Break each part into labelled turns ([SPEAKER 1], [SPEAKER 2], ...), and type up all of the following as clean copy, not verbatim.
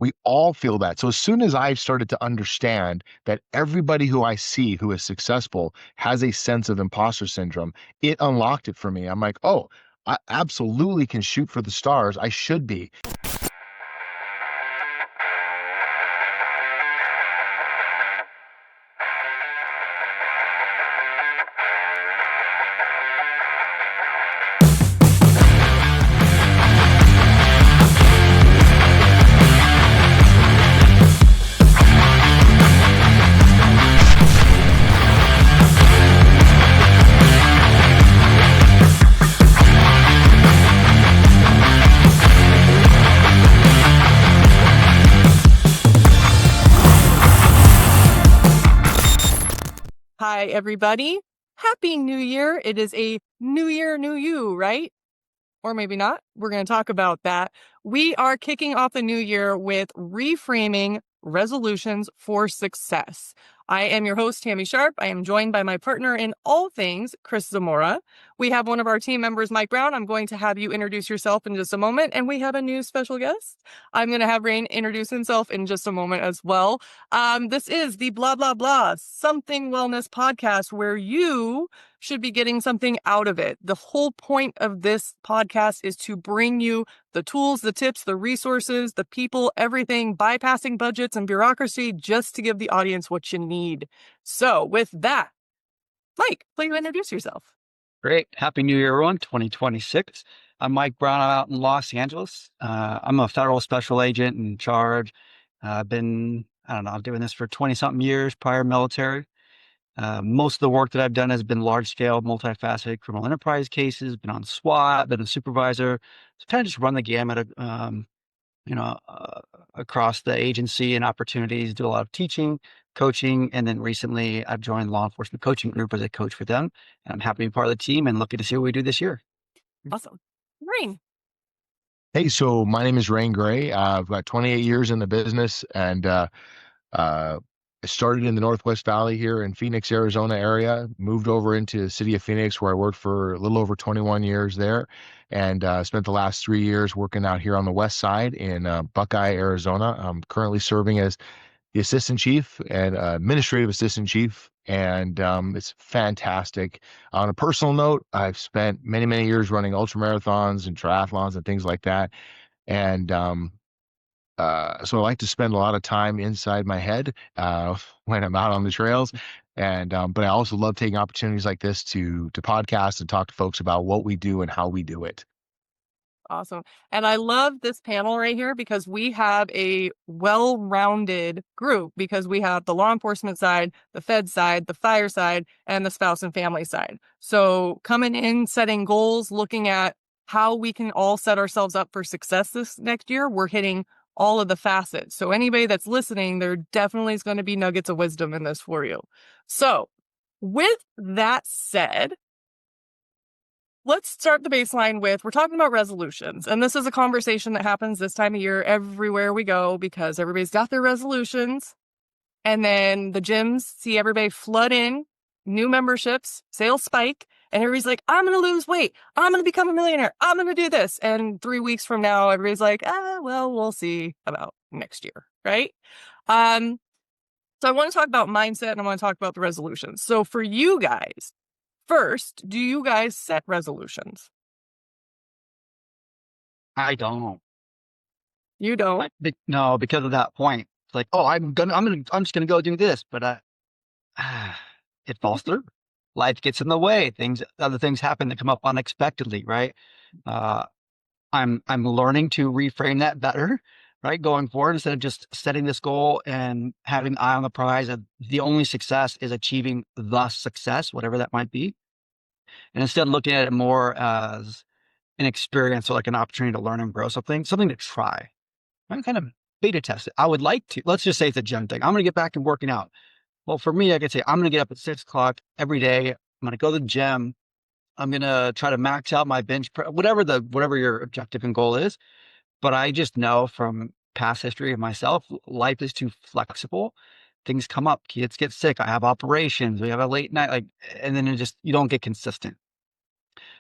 [SPEAKER 1] We all feel that. So as soon as I started to understand that everybody who I see who is successful has a sense of imposter syndrome, it unlocked it for me. I'm like, oh, I absolutely can shoot for the stars. I should be.
[SPEAKER 2] Hi, everybody. Happy New Year. It is a new year, new you, right? Or maybe not. We're going to talk about that. We are kicking off the new year with reframing resolutions for success. I am your host, Tami Sharp. I am joined by my partner in all things, Chris Zamora. We have one of our team members, Mike Brown. I'm going to have you introduce yourself in just a moment. And we have a new special guest. I'm going to have Rayne introduce himself in just a moment as well. This is the Blah, Blah, Blah Something Wellness podcast where you should be getting something out of it. The whole point of this podcast is to bring you the tools, the tips, the resources, the people, everything, bypassing budgets and bureaucracy just to give the audience what you need. So with that, Mike, please introduce yourself.
[SPEAKER 3] Great. Happy New Year, everyone. 2026. I'm Mike Brown. I'm out in Los Angeles. I'm a federal special agent in charge. I've been, doing this for 20 something years, prior military. Most of the work that I've done has been large scale, multifaceted criminal enterprise cases, been on SWAT, been a supervisor. So kind of just run the gamut, across the agency and opportunities, do a lot of teaching, coaching. And then recently I've joined law enforcement coaching group as a coach for them. And I'm happy to be part of the team and looking to see what we do this year.
[SPEAKER 2] Awesome. Rayne.
[SPEAKER 1] Hey, so my name is Rayne Gray. I've got 28 years in the business, and I started in the Northwest Valley here in Phoenix, Arizona area, moved over into the city of Phoenix where I worked for a little over 21 years there, and spent the last 3 years working out here on the west side in Buckeye, Arizona. I'm currently serving as the assistant chief and administrative assistant chief, and it's fantastic. On a personal note, I've spent many, many years running ultramarathons and triathlons and things like that, and so I like to spend a lot of time inside my head when I'm out on the trails. And but I also love taking opportunities like this to podcast and talk to folks about what we do and how we do it.
[SPEAKER 2] Awesome. And I love this panel right here because we have a well-rounded group because we have the law enforcement side, the Fed side, the fire side, and the spouse and family side. So coming in, setting goals, looking at how we can all set ourselves up for success this next year, we're hitting all of the facets. So anybody that's listening, there definitely is going to be nuggets of wisdom in this for you. So with that said, let's start the baseline with, we're talking about resolutions. And this is a conversation that happens this time of year everywhere we go because everybody's got their resolutions. And then the gyms see everybody flood in, new memberships, sales spike. And everybody's like, I'm going to lose weight. I'm going to become a millionaire. I'm going to do this. And 3 weeks from now, everybody's like, well, we'll see about next year. Right. So I want to talk about mindset and I want to talk about the resolutions. So for you guys, first, do you guys set resolutions?
[SPEAKER 3] I don't.
[SPEAKER 2] You don't?
[SPEAKER 3] No, because of that point. It's like, oh, I'm just gonna go do this, but it falls through. Life gets in the way. Other things happen that come up unexpectedly, right? I'm learning to reframe that better, right? Going forward, instead of just setting this goal and having the eye on the prize, and the only success is achieving the success, whatever that might be. And instead looking at it more as an experience or like an opportunity to learn and grow something to try. I'm kind of beta test it. I would like to, let's just say it's a gym thing. I'm going to get back and working out. Well, for me, I could say, I'm going to get up at 6 o'clock every day. I'm going to go to the gym. I'm going to try to max out my bench, whatever your objective and goal is. But I just know from past history of myself, life is too flexible. Things come up, kids get sick. I have operations. We have a late night, and then you don't get consistent.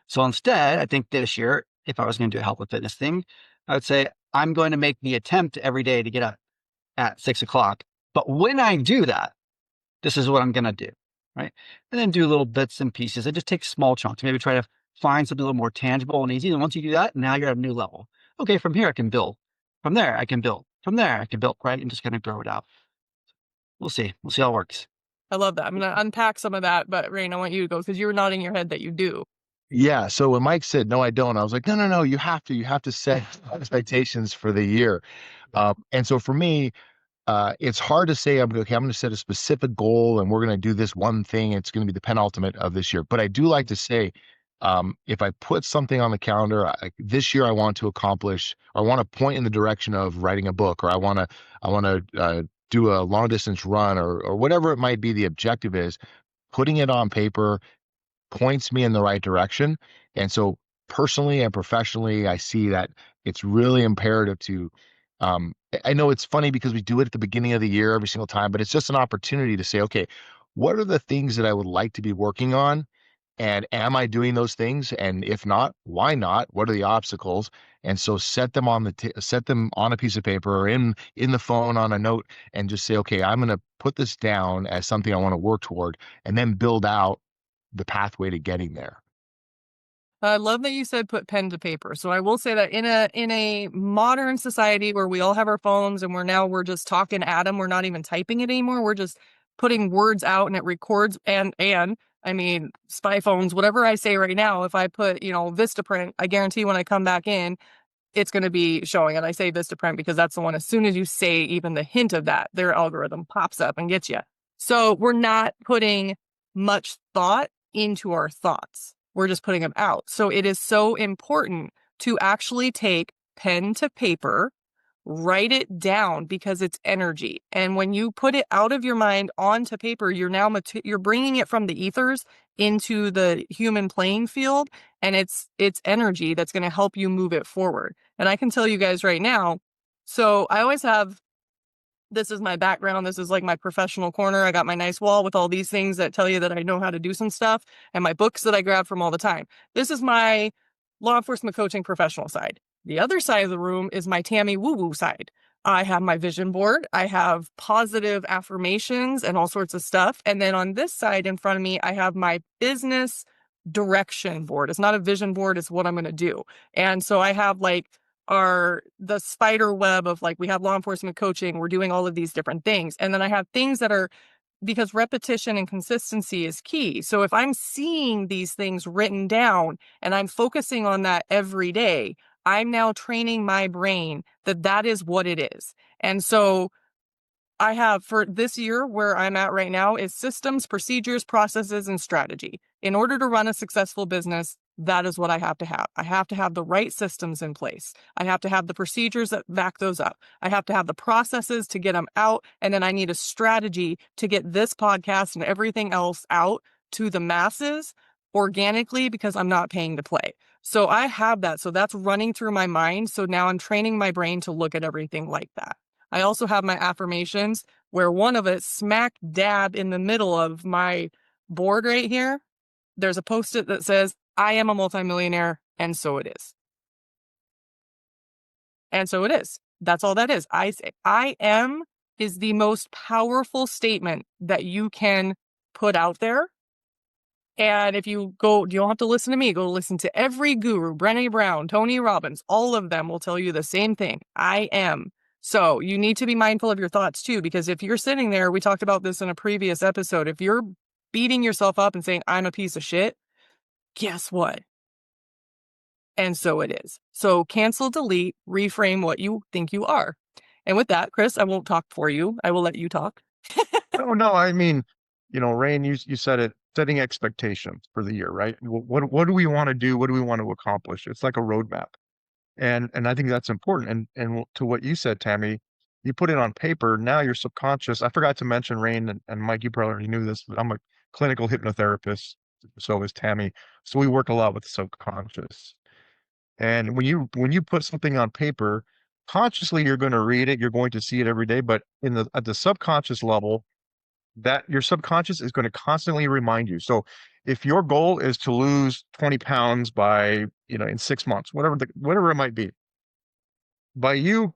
[SPEAKER 3] So instead, I think this year, if I was going to do a health and fitness thing, I would say, I'm going to make the attempt every day to get up at 6 o'clock. But when I do that, this is what I'm going to do. Right. And then do little bits and pieces and just take small chunks. Maybe try to find something a little more tangible and easy. And once you do that, now you're at a new level. Okay. From here, I can build. From there, I can build. From there, I can build. Right. And just kind of grow it out. We'll see. We'll see how it works.
[SPEAKER 2] I love that. I'm going to unpack some of that, but Rayne, I want you to go because you were nodding your head that you do.
[SPEAKER 1] Yeah. So when Mike said, no, I don't, I was like, no, no, no, you have to set expectations for the year. And so for me, it's hard to say, okay, I'm going to set a specific goal and we're going to do this one thing. It's going to be the penultimate of this year. But I do like to say, if I put something on the calendar, this year I want to accomplish, or I want to point in the direction of writing a book, or I want to do a long distance run, or whatever it might be, the objective is putting it on paper points me in the right direction. And so personally and professionally, I see that it's really imperative to, I know it's funny because we do it at the beginning of the year every single time, but it's just an opportunity to say, okay, what are the things that I would like to be working on? And am I doing those things? And if not, why not? What are the obstacles? And so set them on set them on a piece of paper or in the phone on a note, and just say, okay, I'm going to put this down as something I want to work toward, and then build out the pathway to getting there.
[SPEAKER 2] I love that you said put pen to paper. So I will say that in a modern society where we all have our phones and we're just talking at them, we're not even typing it anymore. We're just putting words out and it records and I mean, spy phones, whatever I say right now, if I put, Vistaprint, I guarantee when I come back in, it's going to be showing it. I say Vistaprint because that's the one, as soon as you say even the hint of that, their algorithm pops up and gets you. So we're not putting much thought into our thoughts. We're just putting them out. So it is so important to actually take pen to paper, write it down because it's energy. And when you put it out of your mind onto paper, you're now you're bringing it from the ethers into the human playing field, and it's energy that's going to help you move it forward. And I can tell you guys right now, so I always have, this is my background. This is like my professional corner. I got my nice wall with all these things that tell you that I know how to do some stuff, and my books that I grab from all the time. This is my law enforcement coaching professional side. The other side of the room is my Tami woo-woo side. I have my vision board. I have positive affirmations and all sorts of stuff. And then on this side in front of me, I have my business direction board. It's not a vision board. It's what I'm going to do. And so I have like the spider web of like, we have law enforcement coaching. We're doing all of these different things. And then I have things that are, because repetition and consistency is key. So if I'm seeing these things written down and I'm focusing on that every day, I'm now training my brain that that is what it is. And so I have, for this year where I'm at right now, is systems, procedures, processes, and strategy. In order to run a successful business, that is what I have to have. I have to have the right systems in place. I have to have the procedures that back those up. I have to have the processes to get them out. And then I need a strategy to get this podcast and everything else out to the masses organically because I'm not paying to play. So I have that. So that's running through my mind. So now I'm training my brain to look at everything like that. I also have my affirmations where one of it smack dab in the middle of my board right here. There's a post-it that says, I am a multimillionaire, and so it is. And so it is. That's all that is. I say, I am is the most powerful statement that you can put out there. And if you go, you don't have to listen to me. Go listen to every guru, Brené Brown, Tony Robbins. All of them will tell you the same thing. I am. So you need to be mindful of your thoughts too, because if you're sitting there, we talked about this in a previous episode. If you're beating yourself up and saying, I'm a piece of shit, guess what? And so it is. So cancel, delete, reframe what you think you are. And with that, Chris, I won't talk for you. I will let you talk.
[SPEAKER 4] No, I mean, Rayne, you said it, setting expectations for the year, right? What do we want to do? What do we want to accomplish? It's like a roadmap. And I think that's important. And to what you said, Tami, you put it on paper. Now your subconscious, I forgot to mention, Rayne and Mike, you probably already knew this, but I'm a clinical hypnotherapist. So is Tami. So we work a lot with the subconscious. And when you put something on paper, consciously you're going to read it, you're going to see it every day. But at the subconscious level, that your subconscious is going to constantly remind you. So if your goal is to lose 20 pounds by, in 6 months, whatever it might be, by you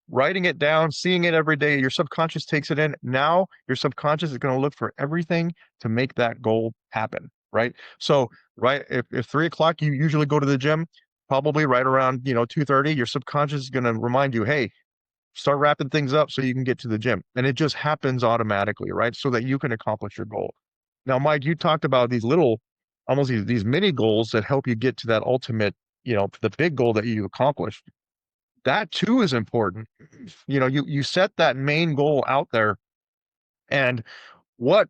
[SPEAKER 4] writing it down, seeing it every day, your subconscious takes it in. Now your subconscious is going to look for everything to make that goal happen, right? So, right, if 3 o'clock you usually go to the gym, probably right around 2:30, your subconscious is going to remind you, hey, start wrapping things up so you can get to the gym. And it just happens automatically, right? So that you can accomplish your goal. Now, Mike, you talked about these little, almost these mini goals that help you get to that ultimate, the big goal that you accomplish. That too is important. You set that main goal out there, and what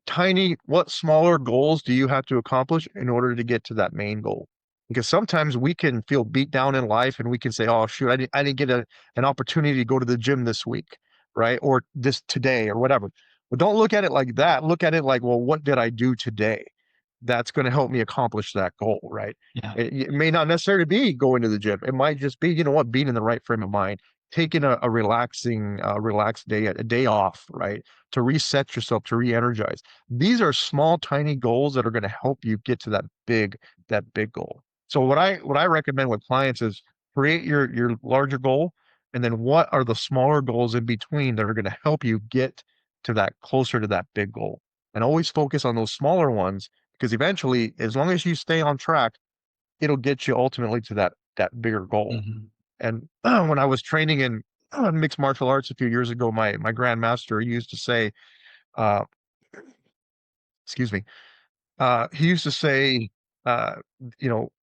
[SPEAKER 4] smaller goals do you have to accomplish in order to get to that main goal? Because sometimes we can feel beat down in life and we can say, oh, shoot, I didn't get an opportunity to go to the gym this week, right? Or this today or whatever. But don't look at it like that. Look at it like, well, what did I do today? That's going to help me accomplish that goal, right?
[SPEAKER 3] Yeah.
[SPEAKER 4] It may not necessarily be going to the gym. It might just be, being in the right frame of mind, taking a relaxed day, a day off, right? To reset yourself, to re-energize. These are small, tiny goals that are going to help you get to that big goal. So what I recommend with clients is create your larger goal, and then what are the smaller goals in between that are going to help you get to that closer to that big goal. And always focus on those smaller ones, because eventually, as long as you stay on track, it'll get you ultimately to that bigger goal.
[SPEAKER 3] Mhm.
[SPEAKER 4] And when I was training in mixed martial arts a few years ago, my grandmaster used to say, uh, excuse me, he used to say, uh,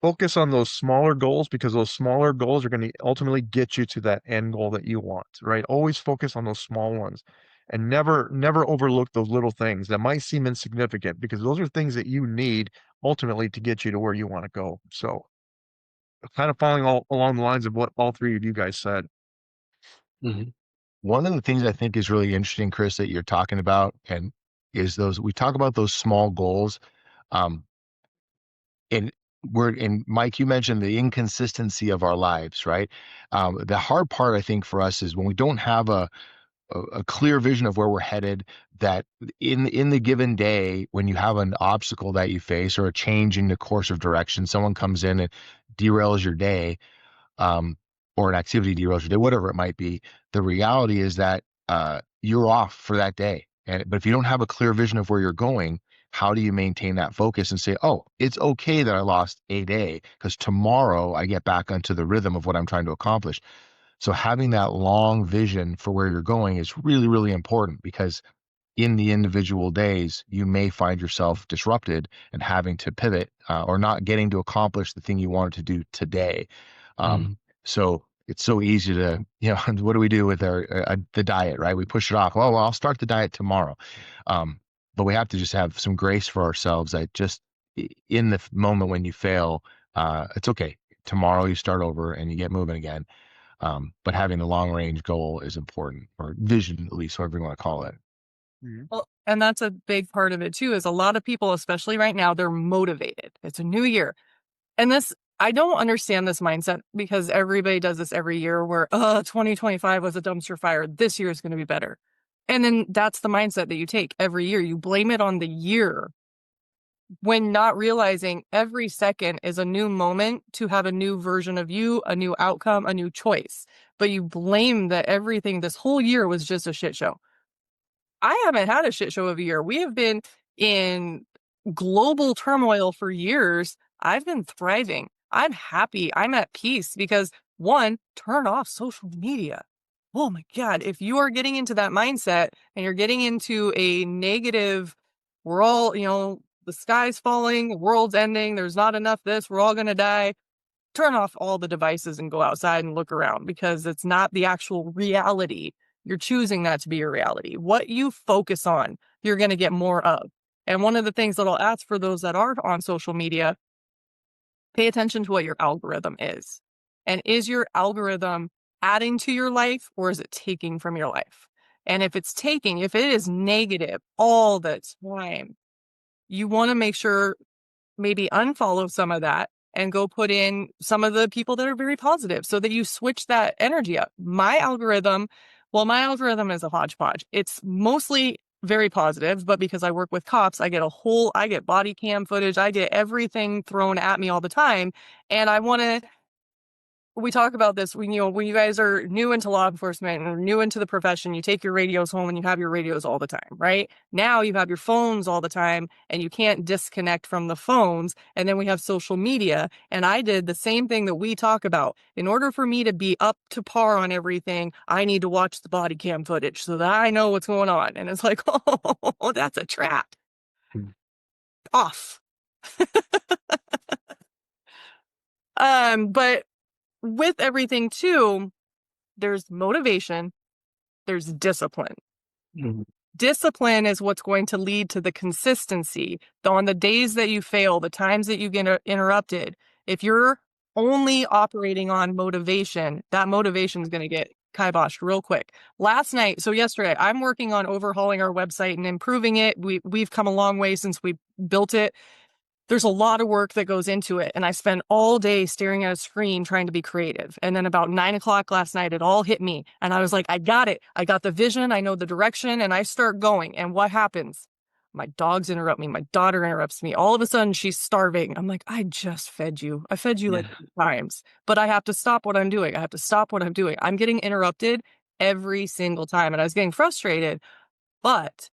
[SPEAKER 4] focus on those smaller goals, because those smaller goals are going to ultimately get you to that end goal that you want, right? Always focus on those small ones, and never overlook those little things that might seem insignificant, because those are things that you need ultimately to get you to where you want to go. So kind of following all along the lines of what all three of you guys said.
[SPEAKER 3] Mhm.
[SPEAKER 1] One of the things I think is really interesting, Chris, that you're talking about, and is we talk about those small goals. Um, and Mike, you mentioned the inconsistency of our lives, right? The hard part, I think, for us is when we don't have a clear vision of where we're headed, that in the given day, when you have an obstacle that you face or a change in the course of direction, someone comes in and derails your day, um, or an activity derails your day, whatever it might be. The reality is that you're off for that day. But if you don't have a clear vision of where you're going, how do you maintain that focus and say, oh, it's okay that I lost a day because tomorrow I get back onto the rhythm of what I'm trying to accomplish. So having that long vision for where you're going is really, really important, because in the individual days, you may find yourself disrupted and having to pivot, or not getting to accomplish the thing you wanted to do today. Um,
[SPEAKER 3] Mhm.
[SPEAKER 1] so it's so easy to, what do we do with the diet, right? We push it off. Well, I'll start the diet tomorrow. But we have to just have some grace for ourselves that just in the moment when you fail, it's okay. Tomorrow you start over and you get moving again. But having the long range goal is important, or vision, at least, whatever you want to call it.
[SPEAKER 4] Mhm.
[SPEAKER 2] Well, and that's a big part of it too, is a lot of people, especially right now, they're motivated. It's a new year. And I don't understand this mindset, because everybody does this every year where, 2025 was a dumpster fire. This year is going to be better. And then that's the mindset that you take every year. You blame it on the year, when not realizing every second is a new moment to have a new version of you, a new outcome, a new choice. But you blame that everything this whole year was just a shit show. I haven't had a shit show of a year. We have been in global turmoil for years. I've been thriving. I'm happy. I'm at peace because, one, turn off social media. Oh my God. If you are getting into that mindset and you're getting into a negative, we're all, the sky's falling, the world's ending, there's not enough this, we're all going to die. Turn off all the devices and go outside and look around, because it's not the actual reality. You're choosing that to be your reality. What you focus on, you're going to get more of. And one of the things that I'll ask for those that are on social media, pay attention to what your algorithm is. And is your algorithm adding to your life, or is it taking from your life? And if if it is negative all the time, you want to make sure, maybe unfollow some of that and go put in some of the people that are very positive, so that you switch that energy up. My algorithm is a hodgepodge. It's mostly very positive, but because I work with cops, I get body cam footage, I get everything thrown at me all the time. And I want to we talk about this when you guys are new into law enforcement or new into the profession, you take your radios home and you have your radios all the time, right? Now you have your phones all the time and you can't disconnect from the phones. And then we have social media. And I did the same thing that we talk about. In order for me to be up to par on everything, I need to watch the body cam footage so that I know what's going on. And it's like, oh, that's a trap. Off. But with everything too, there's motivation, there's discipline.
[SPEAKER 3] Mhm.
[SPEAKER 2] Discipline is what's going to lead to the consistency. On the days that you fail, the times that you get interrupted, if you're only operating on motivation, that motivation is going to get kiboshed real quick. Yesterday, I'm working on overhauling our website and improving it. We've come a long way since we built it. There's a lot of work that goes into it. And I spent all day staring at a screen trying to be creative. And then about 9 o'clock last night, it all hit me. And I was like, I got it. I got the vision. I know the direction. And I start going. And what happens? My dogs interrupt me. My daughter interrupts me. All of a sudden, she's starving. I'm like, I just fed you. I fed you like
[SPEAKER 3] Yeah.
[SPEAKER 2] 3 times. But I have to stop what I'm doing. I have to stop what I'm doing. I'm getting interrupted every single time. And I was getting frustrated. But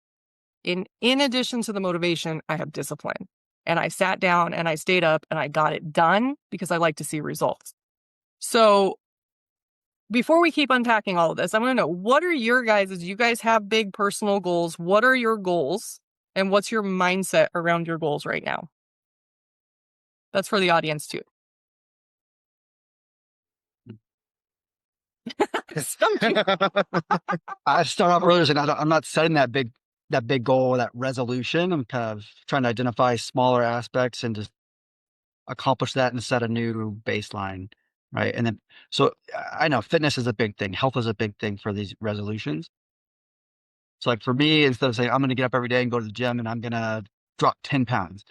[SPEAKER 2] in addition to the motivation, I have discipline. And I sat down and I stayed up and I got it done because I like to see results. So before we keep unpacking all of this, I want to know, what are your guys', do you guys have big personal goals? What are your goals? And what's your mindset around your goals right now? That's for the audience too.
[SPEAKER 3] I start off earlier saying I'm not setting that big goal, that resolution. I'm kind of trying to identify smaller aspects and just accomplish that and set a new baseline, right? And then, so I know fitness is a big thing, health is a big thing for these resolutions. So, like for me, instead of saying I'm going to get up every day and go to the gym and I'm going to drop 10 pounds,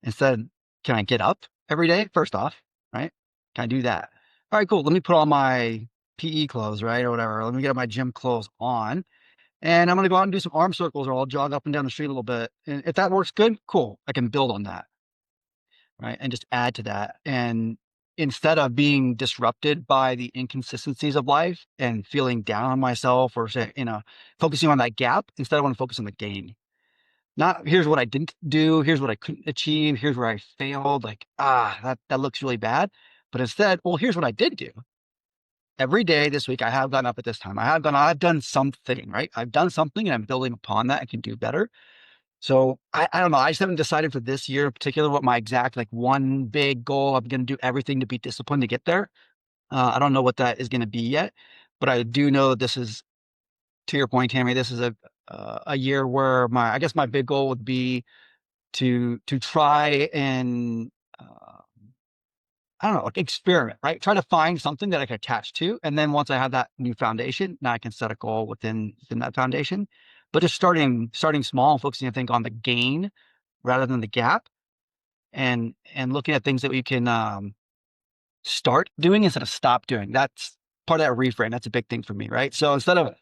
[SPEAKER 3] instead, can I get up every day? First off, right? Can I do that? All right, cool. Let me put on my PE clothes, right? Or whatever. Let me get my gym clothes on. And I'm going to go out and do some arm circles or I'll jog up and down the street a little bit. And if that works good, cool. I can build on that, right? And just add to that. And instead of being disrupted by the inconsistencies of life and feeling down on myself or say, focusing on that gap, instead I want to focus on the gain. Not here's what I didn't do, here's what I couldn't achieve, here's where I failed. Like, that looks really bad. But instead, well, here's what I did do. Every day this week, I have gotten up at this time. I've done something, right? I've done something and I'm building upon that. I can do better. So I don't know. I just haven't decided for this year in particular what my exact, like one big goal. I'm going to do everything to be disciplined to get there. I don't know what that is going to be yet, but I do know that this is, to your point, Tammy, this is a year where I guess my big goal would be to try and I don't know, like experiment, right? Try to find something that I can attach to. And then once I have that new foundation, now I can set a goal within that foundation. But just starting small and focusing, I think, on the gain rather than the gap and looking at things that we can start doing instead of stop doing. That's part of that reframe. That's a big thing for me, right? So instead of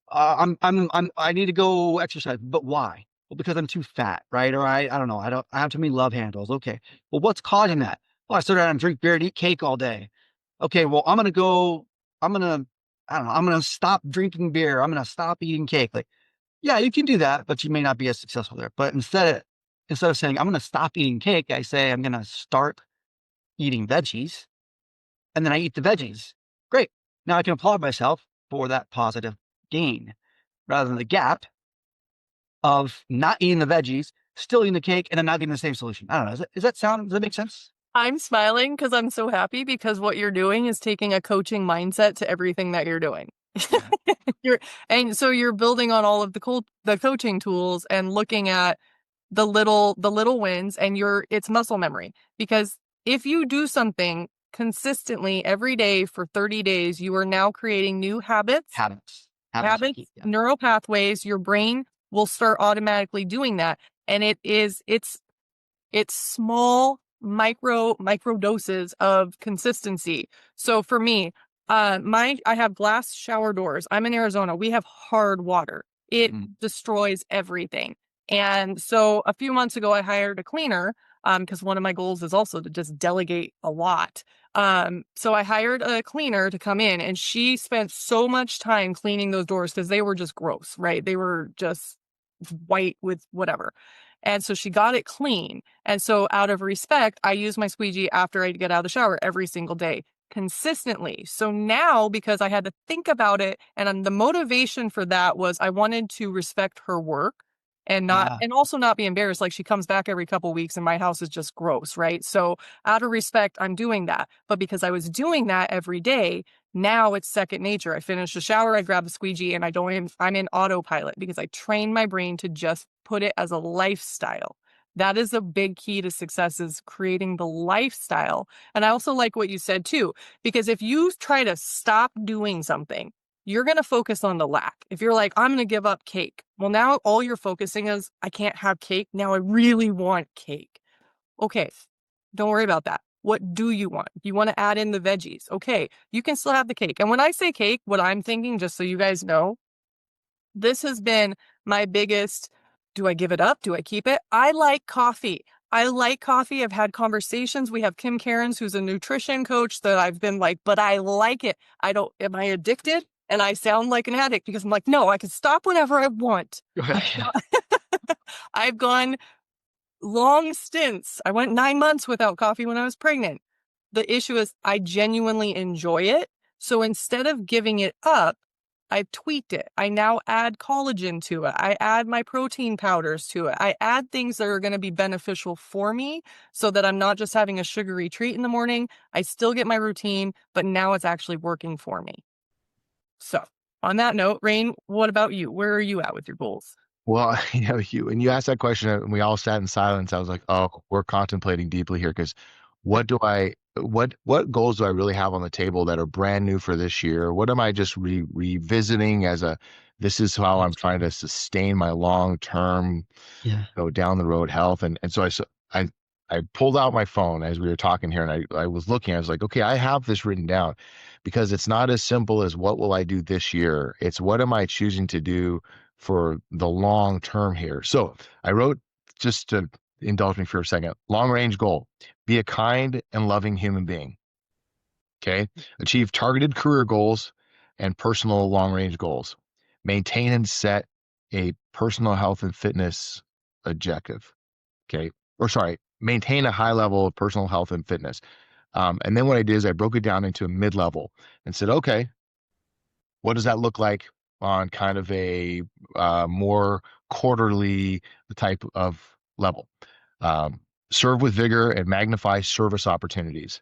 [SPEAKER 3] I need to go exercise, but why? Well, because I'm too fat, right? Or I don't know. I have too many love handles. Okay. Well, what's causing that? Well, I started out and drink beer and eat cake all day. Okay. Well, I'm going to, I don't know, I'm going to stop drinking beer. I'm going to stop eating cake. Like, yeah, you can do that, but you may not be as successful there. But instead of saying, I'm going to stop eating cake, I say, I'm going to start eating veggies and then I eat the veggies. Great. Now I can applaud myself for that positive gain rather than the gap of not eating the veggies, still eating the cake, and then not getting the same solution. I don't know. Does that make sense?
[SPEAKER 2] I'm smiling because I'm so happy because what you're doing is taking a coaching mindset to everything that you're doing. And so you're building on all of the coaching tools and looking at the little wins, and it's muscle memory. Because if you do something consistently every day for 30 days, you are now creating new habits, neural pathways. Your brain will start automatically doing that. And it's small micro doses of consistency. So for me, I have glass shower doors. I'm in Arizona. We have hard water. It destroys everything. And so a few months ago, I hired a cleaner because one of my goals is also to just delegate a lot. So I hired a cleaner to come in, and she spent so much time cleaning those doors because they were just gross, right? They were just white with whatever. And so she got it clean. And so out of respect, I use my squeegee after I get out of the shower every single day consistently. So now, because I had to think about it, and the motivation for that was I wanted to respect her work and not,
[SPEAKER 3] Ah,
[SPEAKER 2] and also not be embarrassed. Like, she comes back every couple weeks and my house is just gross, right? So out of respect, I'm doing that. But because I was doing that every day, now it's second nature. I finish the shower, I grab the squeegee, and I'm in autopilot because I train my brain to just put it as a lifestyle. That is a big key to success, is creating the lifestyle. And I also like what you said too, because if you try to stop doing something, you're going to focus on the lack. If you're like, I'm going to give up cake. Well, now all you're focusing is, I can't have cake. Now I really want cake. Okay, don't worry about that. What do you want? You want to add in the veggies. Okay, you can still have the cake. And when I say cake, what I'm thinking, just so you guys know, this has been my biggest, do I give it up? Do I keep it? I like coffee. I like coffee. I've had conversations. We have Kim Cairns, who's a nutrition coach, that I've been like, but I like it. Am I addicted? And I sound like an addict because I'm like, no, I can stop whenever I want.
[SPEAKER 3] yeah.
[SPEAKER 2] I've gone long stints. I went 9 months without coffee when I was pregnant. The issue is I genuinely enjoy it. So instead of giving it up, I've tweaked it. I now add collagen to it. I add my protein powders to it. I add things that are going to be beneficial for me so that I'm not just having a sugary treat in the morning. I still get my routine, but now it's actually working for me. So on that note, Rayne, what about you? Where are you at with your goals?
[SPEAKER 1] Well, you asked that question and we all sat in silence. I was like, oh, we're contemplating deeply here because what goals do I really have on the table that are brand new for this year? What am I just revisiting as this is how I'm trying to sustain my long term,
[SPEAKER 3] Yeah.
[SPEAKER 1] go down the road health. And so I I pulled out my phone as we were talking here and I was looking, I was like, okay, I have this written down because it's not as simple as what will I do this year? It's what am I choosing to do for the long term here. So I wrote, just to indulge me for a second, long range goal, be a kind and loving human being. Okay. Achieve targeted career goals and personal long range goals. Maintain and set a personal health and fitness objective. Okay. Or sorry, maintain a high level of personal health and fitness. And then what I did is I broke it down into a mid level and said, okay, what does that look like on kind of a more quarterly type of level? Um, Serve with vigor and magnify service opportunities.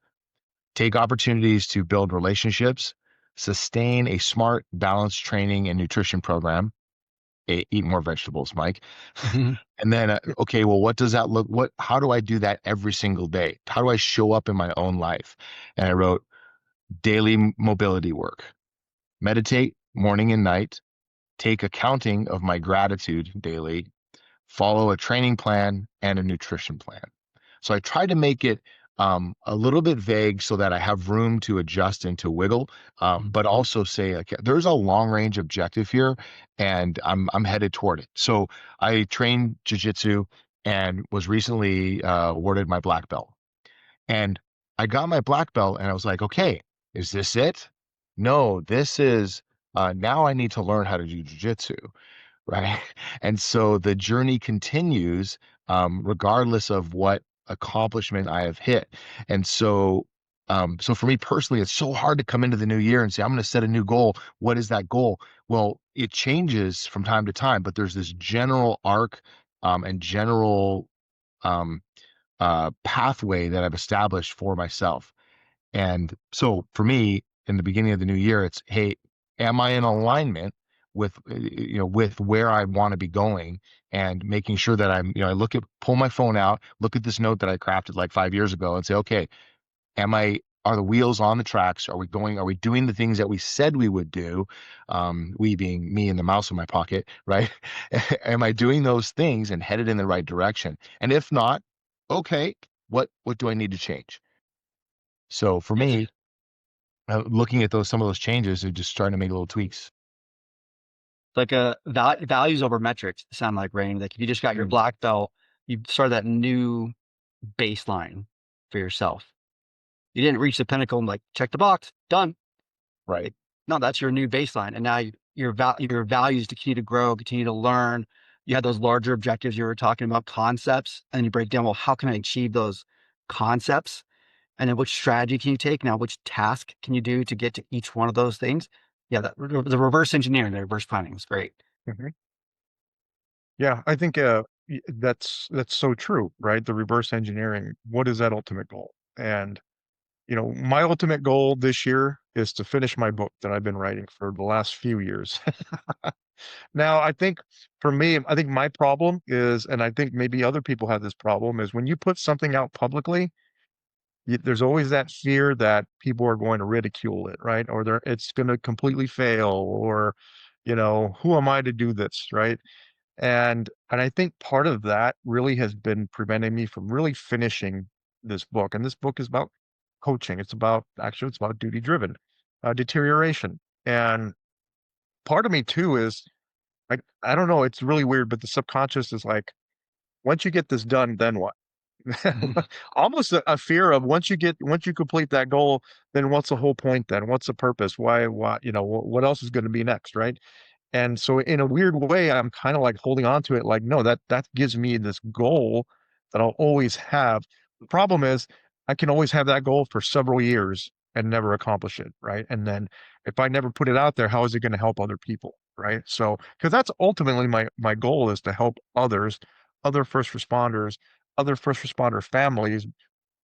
[SPEAKER 1] Take opportunities to build relationships, sustain a smart, balanced training and nutrition program. Eat more vegetables, Mike.
[SPEAKER 3] Mhm.
[SPEAKER 1] And then, okay, well, what does that look? How do I do that every single day? How do I show up in my own life? And I wrote daily mobility work, meditate morning and night, take accounting of my gratitude daily, follow a training plan and a nutrition plan. So I tried to make it a little bit vague so that I have room to adjust and to wiggle, but also say like there's a long range objective here, and I'm headed toward it. So I trained jujitsu and was recently awarded my black belt, and I got my black belt, and I was like, okay, is this it? No, this is now I need to learn how to do jujitsu, right? And so the journey continues, regardless of what accomplishment I have hit. And so for me personally, it's so hard to come into the new year and say, I'm going to set a new goal. What is that goal? Well, it changes from time to time, but there's this general arc, and general um, pathway that I've established for myself. And so for me, in the beginning of the new year, it's, hey, am I in alignment with, with where I want to be going, and making sure that I pull my phone out, look at this note that I crafted like 5 years ago and say, okay, are the wheels on the tracks? Are we doing the things that we said we would do? We being me and the mouse in my pocket, right? Am I doing those things and headed in the right direction? And if not, okay, what do I need to change? So for
[SPEAKER 3] It's
[SPEAKER 1] me, looking at some of those changes and just starting to make little tweaks.
[SPEAKER 3] like values over metrics sound like, Rayne. Like if you just got your black belt, you start that new baseline for yourself. You didn't reach the pinnacle and like, check the box, done.
[SPEAKER 1] Right.
[SPEAKER 3] No, that's your new baseline. And now your values continue to grow, continue to learn. You have those larger objectives you were talking about, concepts, and you break down, well, how can I achieve those concepts? And then which strategy can you take? Now, which task can you do to get to each one of those things? Yeah, the reverse engineering, the reverse planning was great.
[SPEAKER 4] Mhm. Yeah, I think that's so true, right? The reverse engineering. What is that ultimate goal? And my ultimate goal this year is to finish my book that I've been writing for the last few years. Now, I think for me, I think my problem is, and I think maybe other people have this problem, is when you put something out publicly, there's always that fear that people are going to ridicule it, right? Or it's going to completely fail, or, who am I to do this, right? And I think part of that really has been preventing me from really finishing this book. And this book is about coaching. It's about duty driven deterioration. And part of me too is like, I don't know, it's really weird, but the subconscious is like, once you get this done, then what? Almost a fear of once you complete that goal, then what's the whole point then? What's the purpose? Why, what else is going to be next, right? And so in a weird way, I'm kind of like holding on to it, like, no, that gives me this goal that I'll always have. The problem is I can always have that goal for several years and never accomplish it, right? And then if I never put it out there, how is it going to help other people, right? So, because that's ultimately my goal is to help others, other first responders, other first responder families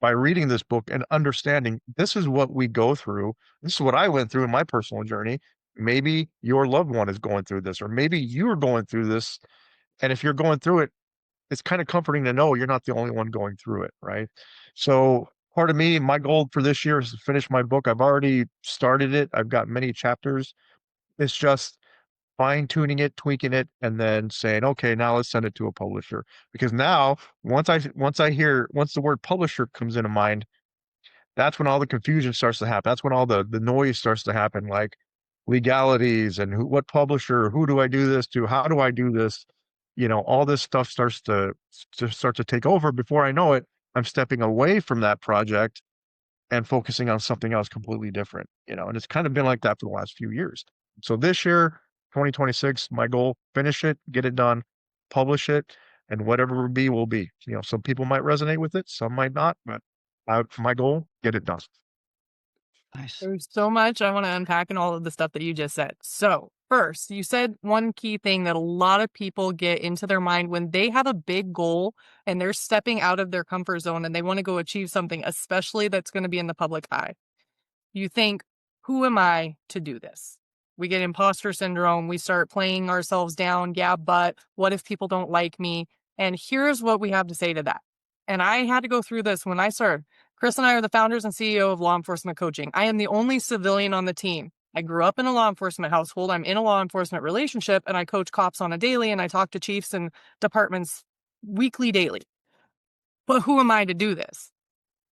[SPEAKER 4] by reading this book and understanding this is what we go through. This is what I went through in my personal journey. Maybe your loved one is going through this, or maybe you're going through this. And if you're going through it, it's kind of comforting to know you're not the only one going through it, right? So part of me, my goal for this year is to finish my book. I've already started it. I've got many chapters. It's just fine tuning it, tweaking it, and then saying, okay, now let's send it to a publisher. Because now, once the word publisher comes into mind, that's when all the confusion starts to happen. That's when all the noise starts to happen, like legalities and what publisher, who do I do this to? How do I do this? All this stuff starts to take over. Before I know it, I'm stepping away from that project and focusing on something else completely different, and it's kind of been like that for the last few years. So this year, 2026, my goal, finish it, get it done, publish it, and whatever will be, will be. Some people might resonate with it, some might not, but my goal, get it done.
[SPEAKER 3] Nice.
[SPEAKER 2] There's so much I want to unpack in all of the stuff that you just said. So, first, you said one key thing that a lot of people get into their mind when they have a big goal and they're stepping out of their comfort zone and they want to go achieve something, especially that's going to be in the public eye. You think, who am I to do this? We get imposter syndrome. We start playing ourselves down. Yeah, but what if people don't like me? And here's what we have to say to that. And I had to go through this when I started. Chris and I are the founders and CEO of Law Enforcement Coaching. I am the only civilian on the team. I grew up in a law enforcement household. I'm in a law enforcement relationship, and I coach cops on a daily, and I talk to chiefs and departments weekly, daily. But who am I to do this?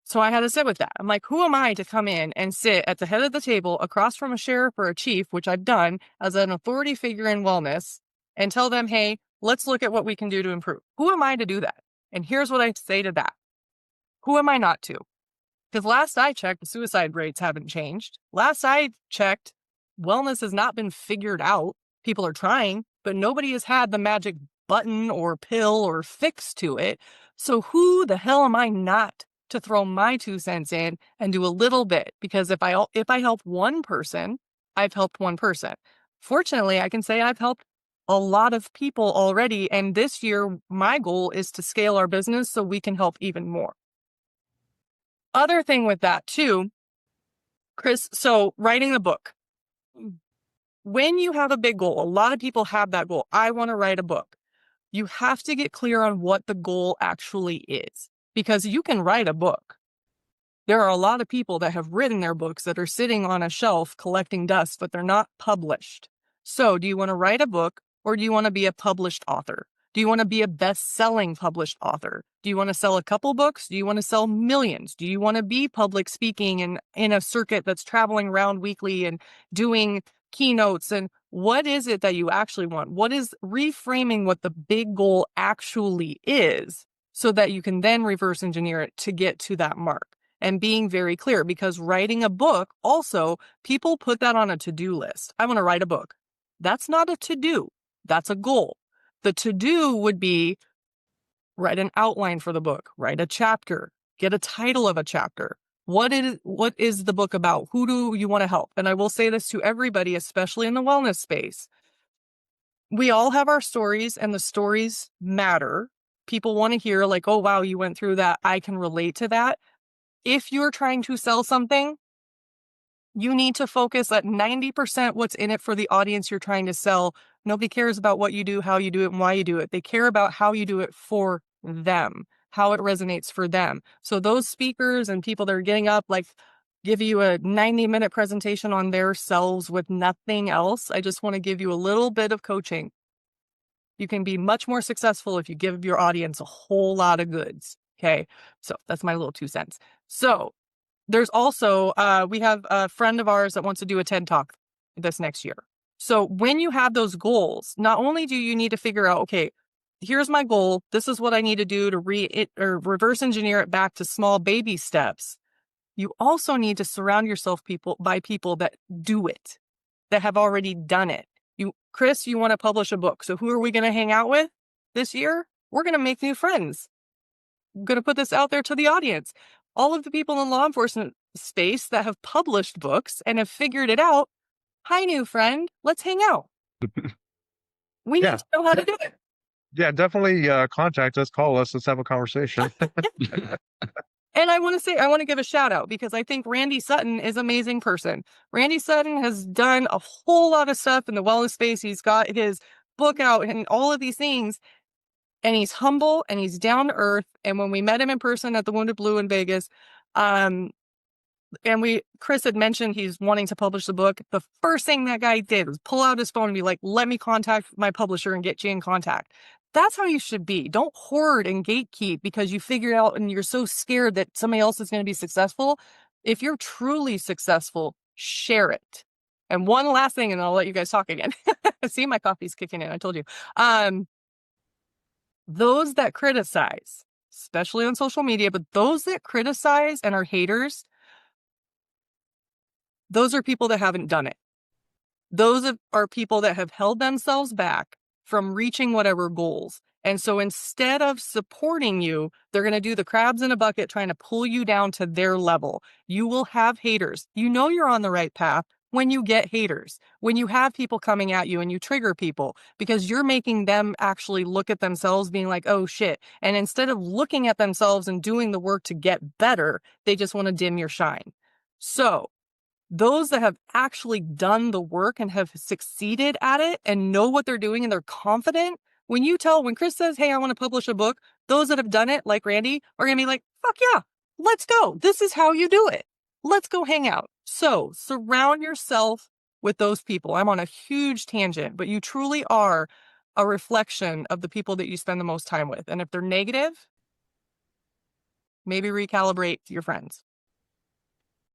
[SPEAKER 2] So I had to sit with that. I'm like, who am I to come in and sit at the head of the table across from a sheriff or a chief, which I've done as an authority figure in wellness, and tell them, hey, let's look at what we can do to improve. Who am I to do that? And here's what I say to that. Who am I not to? Because last I checked, the suicide rates haven't changed. Last I checked, wellness has not been figured out. People are trying, but nobody has had the magic button or pill or fix to it. So who the hell am I not to throw my 2 cents in and do a little bit? Because if I help one person, I've helped one person. Fortunately, I can say I've helped a lot of people already. And this year, my goal is to scale our business so we can help even more. Other thing with that too, Chris, so writing the book. When you have a big goal, a lot of people have that goal. I want to write a book. You have to get clear on what the goal actually is, because you can write a book. There are a lot of people that have written their books that are sitting on a shelf collecting dust, but they're not published. So do you want to write a book, or do you want to be a published author? Do you want to be a best-selling published author? Do you want to sell a couple books? Do you want to sell millions? Do you want to be public speaking and in a circuit that's traveling around weekly and doing keynotes? And what is it that you actually want? What is reframing what the big goal actually is so that you can then reverse engineer it to get to that mark? and being very clear, because writing a book also, people put that on a to-do list. I want to write a book. That's not a to-do. That's a goal. The to-do would be write an outline for the book, write a chapter, get a title of a chapter. What is the book about? Who do you want to help? And I will say this to everybody, especially in the wellness space. We all have our stories, and the stories matter. People want to hear like, oh, wow, you went through that. I can relate to that. If you're trying to sell something, you need to focus at 90% what's in it for the audience you're trying to sell. Nobody cares about what you do, how you do it, and why you do it. They care about how you do it for them, how it resonates for them. So those speakers and people that are getting up, like give you a 90-minute presentation on their selves with nothing else. I just want to give you a little bit of coaching. You can be much more successful if you give your audience a whole lot of goods. Okay. So that's my little 2 cents. So there's also, we have a friend of ours that wants to do a TED Talk this next year. So when you have those goals, not only do you need to figure out, okay, here's my goal. This is what I need to do to reverse engineer it back to small baby steps. You also need to surround yourself by people that do it, that have already done it. Chris, you want to publish a book. So who are we going to hang out with this year? We're going to make new friends. I'm going to put this out there to the audience. All of the people in the law enforcement space that have published books and have figured it out. Hi, new friend. Let's hang out. We need to know how to do it.
[SPEAKER 4] Yeah, definitely contact us, call us, let's have a conversation.
[SPEAKER 2] And I want to give a shout out because I think Randy Sutton is an amazing person. Randy Sutton has done a whole lot of stuff in the wellness space. He's got his book out and all of these things. And he's humble and he's down to earth. And when we met him in person at the Wounded Blue in Vegas, Chris had mentioned he's wanting to publish the book. The first thing that guy did was pull out his phone and be like, let me contact my publisher and get you in contact. That's how you should be. Don't hoard and gatekeep because you figure out and you're so scared that somebody else is going to be successful. If you're truly successful, share it. And one last thing, and I'll let you guys talk again. See, my coffee's kicking in. I told you. Those that criticize, especially on social media, but those that criticize and are haters, those are people that haven't done it. Those are people that have held themselves back from reaching whatever goals. And so instead of supporting you, they're going to do the crabs in a bucket trying to pull you down to their level. You will have haters. You know you're on the right path when you get haters, when you have people coming at you and you trigger people because you're making them actually look at themselves being like, oh shit. And instead of looking at themselves and doing the work to get better, they just want to dim your shine. So those that have actually done the work and have succeeded at it and know what they're doing and they're confident, when Chris says, hey, I want to publish a book, those that have done it, like Randy, are going to be like, fuck yeah, let's go. This is how you do it. Let's go hang out. So surround yourself with those people. I'm on a huge tangent, but you truly are a reflection of the people that you spend the most time with. And if they're negative, maybe recalibrate your friends.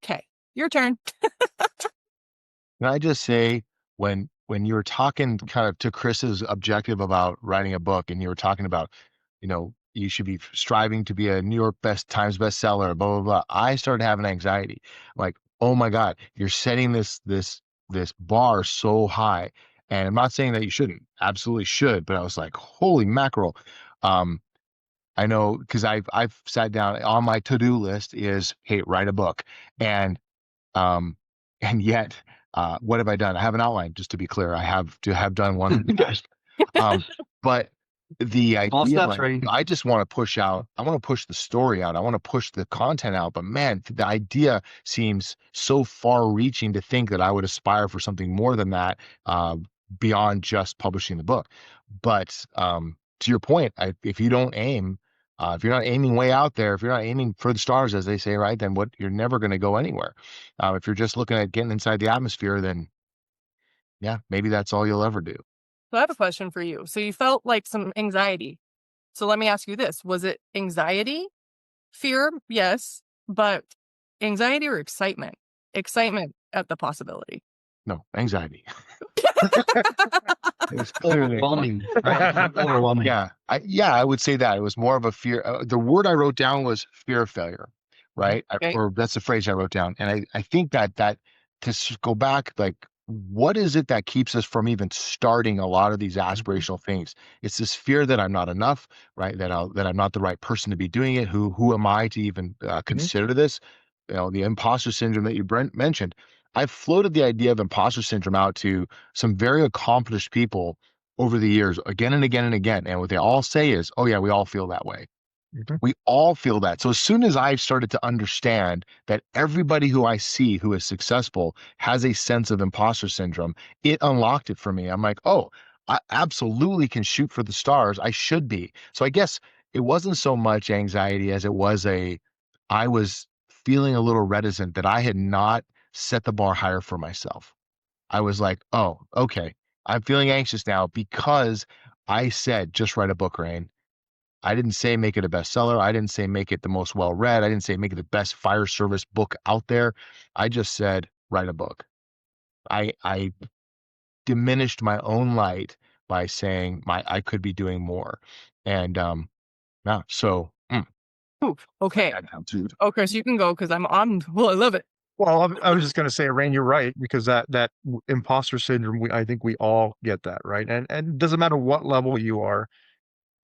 [SPEAKER 2] Okay. Your turn.
[SPEAKER 1] Can I just say, when you were talking kind of to Chris's objective about writing a book, and you were talking about, you should be striving to be a New York Times bestseller, blah blah blah. I started having anxiety, like, oh my God, you're setting this bar so high. And I'm not saying that you shouldn't, absolutely should, but I was like, holy mackerel. I know because I've sat down on my to-do list is, hey, write a book, and yet, what have I done? I have an outline, just to be clear. I have done one. But the idea, I just want to push out. I want to push the story out. I want to push the content out. But man, the idea seems so far-reaching to think that I would aspire for something more than that, beyond just publishing the book. But to your point, if you don't aim. If you're not aiming way out there, if you're not aiming for the stars, as they say, right, then you're never going to go anywhere. If you're just looking at getting inside the atmosphere, then yeah, maybe that's all you'll ever do.
[SPEAKER 2] So I have a question for you. So you felt like some anxiety. So let me ask you this. Was it anxiety? Fear? Yes. But anxiety or excitement? Excitement at the possibility.
[SPEAKER 1] No, anxiety.
[SPEAKER 3] It was overwhelming. Right? Overwhelming.
[SPEAKER 1] Yeah, I would say that it was more of a fear. The word I wrote down was fear of failure, right?
[SPEAKER 2] Okay.
[SPEAKER 1] Or that's the phrase I wrote down. And I think that go back, like, what is it that keeps us from even starting a lot of these aspirational things? It's this fear that I'm not enough, right? That I'm not the right person to be doing it. Who am I to even consider this? The imposter syndrome that you mentioned. I've floated the idea of imposter syndrome out to some very accomplished people over the years, again and again and again. And what they all say is, oh yeah, we all feel that way.
[SPEAKER 4] Mhm.
[SPEAKER 1] We all feel that. So as soon as I started to understand that everybody who I see who is successful has a sense of imposter syndrome, it unlocked it for me. I'm like, oh, I absolutely can shoot for the stars. I should be. So I guess it wasn't so much anxiety as it was I was feeling a little reticent that I had not set the bar higher for myself. I was like, oh, okay. I'm feeling anxious now because I said, just write a book, Rain. I didn't say make it a bestseller. I didn't say make it the most well read. I didn't say make it the best fire service book out there. I just said write a book. I diminished my own light by saying I could be doing more. And yeah, so
[SPEAKER 2] Ooh, okay.
[SPEAKER 1] that attitude.
[SPEAKER 2] Oh, Chris, you can go because well, I love it.
[SPEAKER 4] Well, I was just going to say, Rain, you're right, because that imposter syndrome, I think we all get that, right? And it doesn't matter what level you are.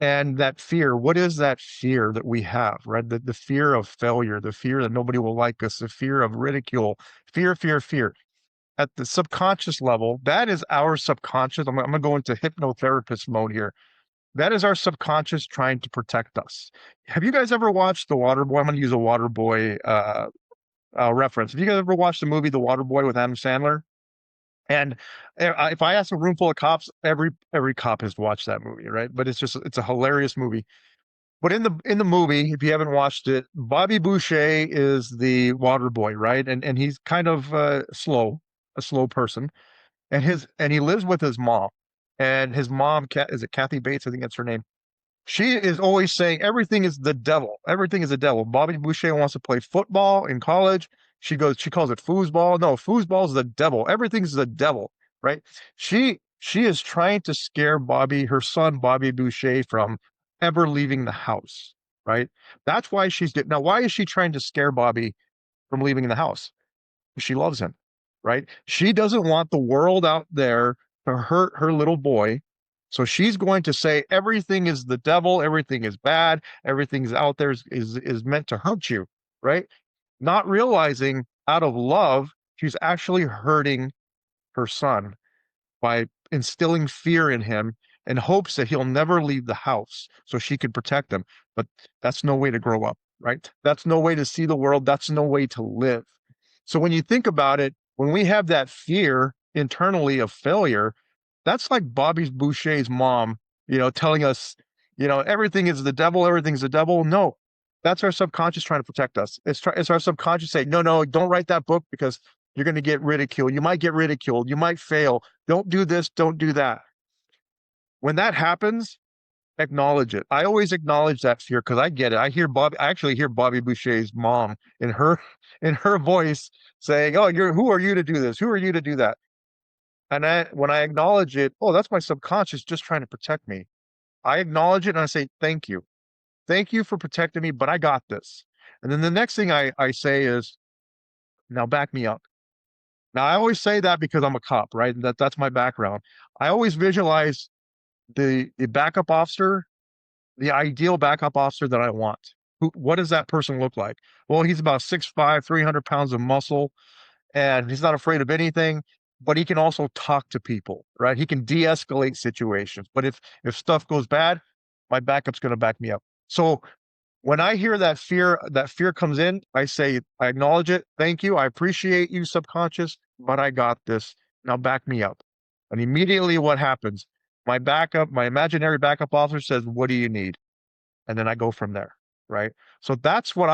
[SPEAKER 4] And that fear, what is that fear that we have, right? The fear of failure, the fear that nobody will like us, the fear of ridicule, fear. At the subconscious level, that is our subconscious. I'm going to go into hypnotherapist mode here. That is our subconscious trying to protect us. Have you guys ever watched The Waterboy? I'm going to use a Waterboy reference. Have you guys ever watched the movie The Waterboy with Adam Sandler? And if I ask a room full of cops, every cop has watched that movie, right? But it's a hilarious movie. But in the movie, if you haven't watched it, Bobby Boucher is the water boy, right? And he's kind of a slow person, and he lives with his mom, and his mom, is it Kathy Bates? I think that's her name. She is always saying everything is the devil. Everything is the devil. Bobby Boucher wants to play football in college. She calls it foosball. No, foosball is the devil. Everything's the devil, right? She is trying to scare her son, Bobby Boucher, from ever leaving the house, right? That's why now. Why is she trying to scare Bobby from leaving the house? She loves him, right? She doesn't want the world out there to hurt her little boy. So she's going to say everything is the devil, everything is bad, everything's out there is meant to hurt you, right? Not realizing out of love, she's actually hurting her son by instilling fear in him in hopes that he'll never leave the house so she could protect him. But that's no way to grow up, right? That's no way to see the world. That's no way to live. So when you think about it, when we have that fear internally of failure, that's like Bobby Boucher's mom, telling us, everything is the devil, everything's the devil. No, that's our subconscious trying to protect us. It's our subconscious saying, no, don't write that book because you're going to get ridiculed. You might get ridiculed. You might fail. Don't do this. Don't do that. When that happens, acknowledge it. I always acknowledge that fear because I get it. I actually hear Bobby Boucher's mom in her voice saying, "Oh, who are you to do this? Who are you to do that?" And when I acknowledge it, oh, that's my subconscious just trying to protect me. I acknowledge it and I say, "Thank you. Thank you for protecting me, but I got this." And then the next thing I say is, "Now back me up." Now I always say that because I'm a cop, right? That's my background. I always visualize the backup officer, the ideal backup officer that I want. What does that person look like? Well, he's about 6'5", 300 pounds of muscle, and he's not afraid of anything, but he can also talk to people, right? He can de-escalate situations. But if stuff goes bad, my backup's going to back me up. So when I hear that fear comes in, I say, I acknowledge it. Thank you. I appreciate you, subconscious, but I got this. Now back me up. And immediately what happens? My imaginary backup officer says, what do you need? And then I go from there. Right. So that's what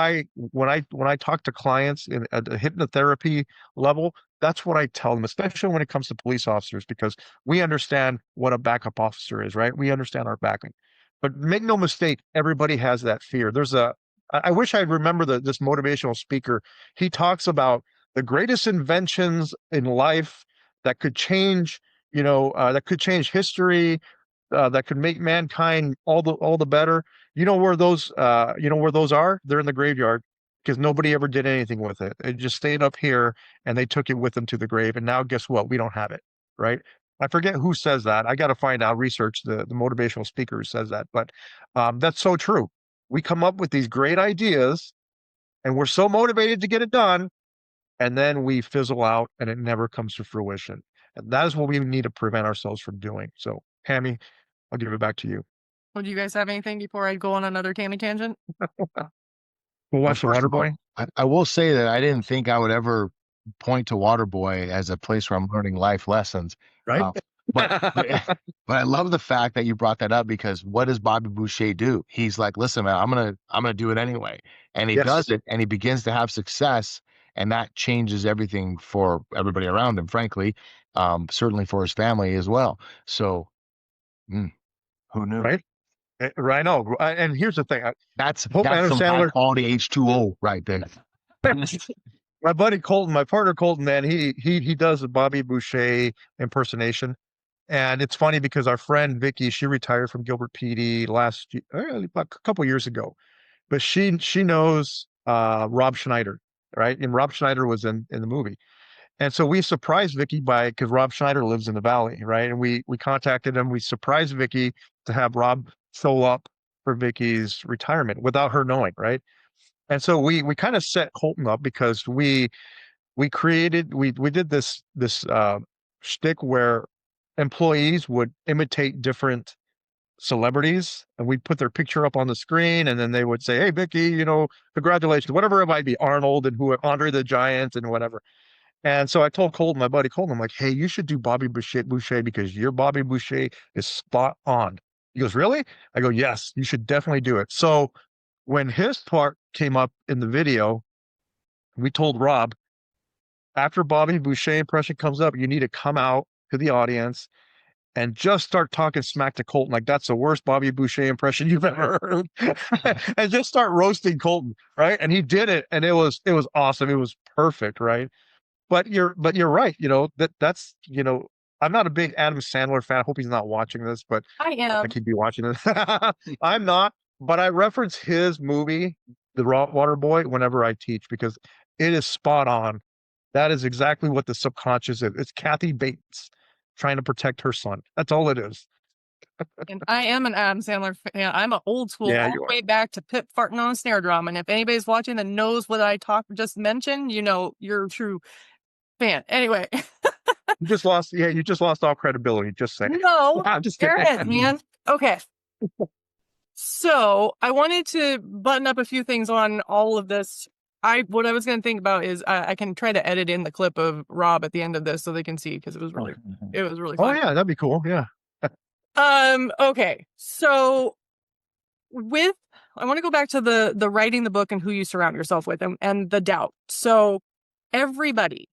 [SPEAKER 4] when I talk to clients at the hypnotherapy level, that's what I tell them, especially when it comes to police officers, because we understand what a backup officer is, right? We understand our backing. But make no mistake, everybody has that fear. I wish I remember this motivational speaker. He talks about the greatest inventions in life that could change, that could change history, that could make mankind all the better. You know where those are? They're in the graveyard because nobody ever did anything with it. It just stayed up here and they took it with them to the grave. And now guess what? We don't have it, right? I forget who says that. I got to find out, research the motivational speaker who says that. But that's so true. We come up with these great ideas and we're so motivated to get it done. And then we fizzle out and it never comes to fruition. And that is what we need to prevent ourselves from doing. So, Tammy, I'll give it back to you.
[SPEAKER 2] Well, do you guys have anything before I go on another Tammy tangent?
[SPEAKER 4] We'll
[SPEAKER 1] Well,
[SPEAKER 4] watch the
[SPEAKER 1] first of all,
[SPEAKER 4] Waterboy.
[SPEAKER 1] I will say that I didn't think I would ever point to Waterboy as a place where I'm learning life lessons.
[SPEAKER 4] Right?
[SPEAKER 1] Uh, but I love the fact that you brought that up, because what does Bobby Boucher do? He's like, listen, man, I'm gonna do it anyway. And he
[SPEAKER 4] Yes.
[SPEAKER 1] does it, and he begins to have success, and that changes everything for everybody around him, frankly. Certainly for his family as well. So who knew?
[SPEAKER 4] Right? Right. I know. And here's the thing.
[SPEAKER 1] That's
[SPEAKER 4] Hope Adam
[SPEAKER 1] some high
[SPEAKER 4] Sandler,
[SPEAKER 1] quality H2O right there.
[SPEAKER 4] my buddy Colton, my partner Colton, man, he does a Bobby Boucher impersonation. And it's funny because our friend Vicky, she retired from Gilbert PD a couple years ago. But she knows Rob Schneider, right? And Rob Schneider was in the movie. And so we surprised Vicky because Rob Schneider lives in the Valley, right? And we contacted him. We surprised Vicky to have Rob show up for Vicky's retirement without her knowing, right? And so we kind of set Colton up because we did this shtick where employees would imitate different celebrities and we'd put their picture up on the screen and then they would say, hey Vicky, congratulations, whatever it might be, Arnold and Andre the Giant and whatever. And so I told Colton, my buddy Colton, I'm like, hey, you should do Bobby Boucher because your Bobby Boucher is spot on. He goes, really? I go, yes, you should definitely do it. So when his part came up in the video, we told Rob, after Bobby Boucher impression comes up, you need to come out to the audience and just start talking smack to Colton like that's the worst Bobby Boucher impression you've ever heard, and just start roasting Colton, right? And he did it, and it was awesome. It was perfect, right? But you're right. That's I'm not a big Adam Sandler fan. I hope he's not watching this, but
[SPEAKER 2] I am.
[SPEAKER 4] think he'd be watching this. I'm not, but I reference his movie, The Waterboy, whenever I teach because it is spot on. That is exactly what the subconscious is. It's Kathy Bates trying to protect her son. That's all it is.
[SPEAKER 2] And I am an Adam Sandler fan. I'm an old school,
[SPEAKER 4] Yeah,
[SPEAKER 2] all
[SPEAKER 4] you
[SPEAKER 2] the
[SPEAKER 4] are.
[SPEAKER 2] way back to Pip farting on a snare drum. And if anybody's watching that knows what I just mentioned, you're a true fan. Anyway.
[SPEAKER 4] You just lost all credibility. Just saying.
[SPEAKER 2] No,
[SPEAKER 4] I'm just
[SPEAKER 2] there
[SPEAKER 4] kidding.
[SPEAKER 2] is, man. Okay. So I wanted to button up a few things on all of this. What I was going to think about is I can try to edit in the clip of Rob at the end of this so they can see because it was really
[SPEAKER 4] Oh
[SPEAKER 2] fun.
[SPEAKER 4] yeah, that'd be cool. Yeah.
[SPEAKER 2] Okay. So I want to go back to the writing the book and who you surround yourself with and the doubt. So everybody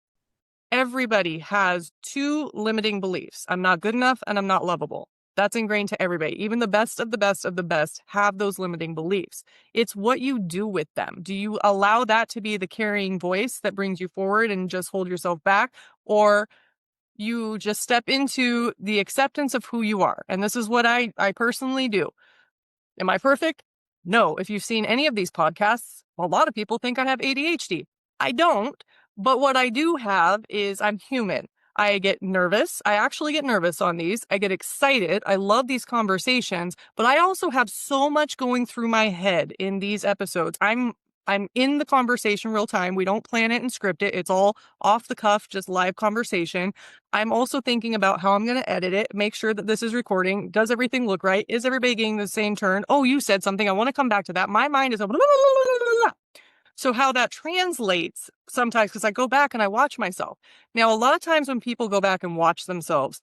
[SPEAKER 2] has two limiting beliefs. I'm not good enough and I'm not lovable. That's ingrained to everybody. Even the best of the best of the best have those limiting beliefs. It's what you do with them. Do you allow that to be the carrying voice that brings you forward and just hold yourself back? Or you just step into the acceptance of who you are? And this is what I personally do. Am I perfect? No. If you've seen any of these podcasts, a lot of people think I have ADHD. I don't. But what I do have is I'm human. I get nervous. I actually get nervous on these. I get excited. I love these conversations, but I also have so much going through my head in these episodes. I'm in the conversation real time. We don't plan it and script it. It's all off the cuff, just live conversation. I'm also thinking about how I'm going to edit it, make sure that this is recording. Does everything look right? Is everybody getting the same turn? Oh, you said something. I want to come back to that. My mind is a blah, blah, blah, blah, blah. So how that translates sometimes, because I go back and I watch myself. Now, a lot of times when people go back and watch themselves,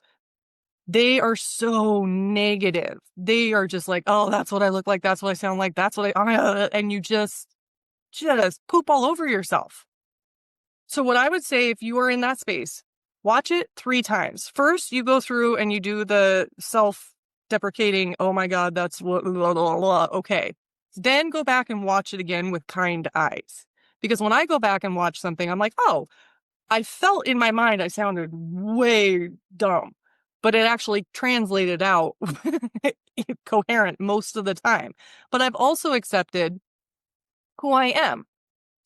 [SPEAKER 2] they are so negative. They are just like, oh, that's what I look like. That's what I sound like. That's what and you just poop all over yourself. So what I would say, if you are in that space, watch it 3 times. First, you go through and you do the self-deprecating, oh my God, that's what, blah, blah, blah. Okay. Then go back and watch it again with kind eyes. Because when I go back and watch something, I'm like, oh, I felt in my mind I sounded way dumb, but it actually translated out coherent most of the time. But I've also accepted who I am.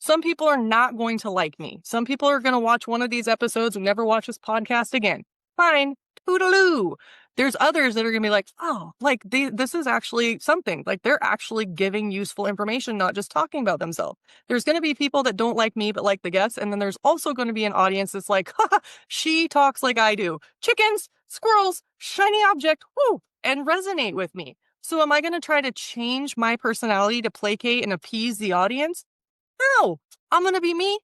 [SPEAKER 2] Some people are not going to like me. Some people are going to watch one of these episodes and never watch this podcast again. Fine. Toodaloo. There's others that are going to be like, oh, like this is actually something. Like they're actually giving useful information, not just talking about themselves. There's going to be people that don't like me but like the guests. And then there's also going to be an audience that's like, haha, she talks like I do. Chickens, squirrels, shiny object, whoo, and resonate with me. So am I going to try to change my personality to placate and appease the audience? No, I'm going to be me.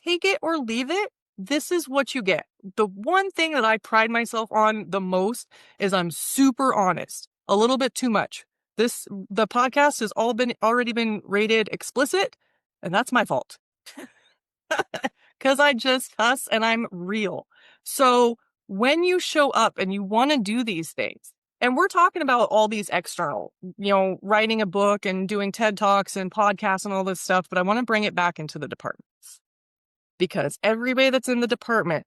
[SPEAKER 2] Take it or leave it. This is what you get. The one thing that I pride myself on the most is I'm super honest, a little bit too much. The podcast has already been rated explicit, and that's my fault. Because I just cuss and I'm real. So when you show up and you want to do these things, and we're talking about all these external, writing a book and doing TED Talks and podcasts and all this stuff, but I want to bring it back into the departments. Because everybody that's in the department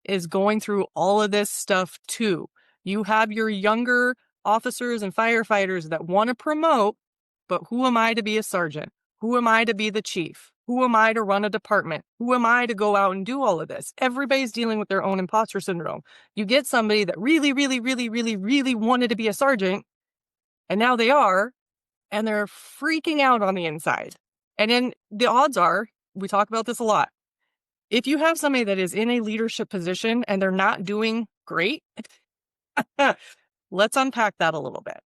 [SPEAKER 2] is going through all of this stuff too. You have your younger officers and firefighters that want to promote, but who am I to be a sergeant? Who am I to be the chief? Who am I to run a department? Who am I to go out and do all of this? Everybody's dealing with their own imposter syndrome. You get somebody that really, really, really, really, really wanted to be a sergeant, and now they are, and they're freaking out on the inside. And then the odds are, we talk about this a lot, if you have somebody that is in a leadership position and they're not doing great, let's unpack that a little bit.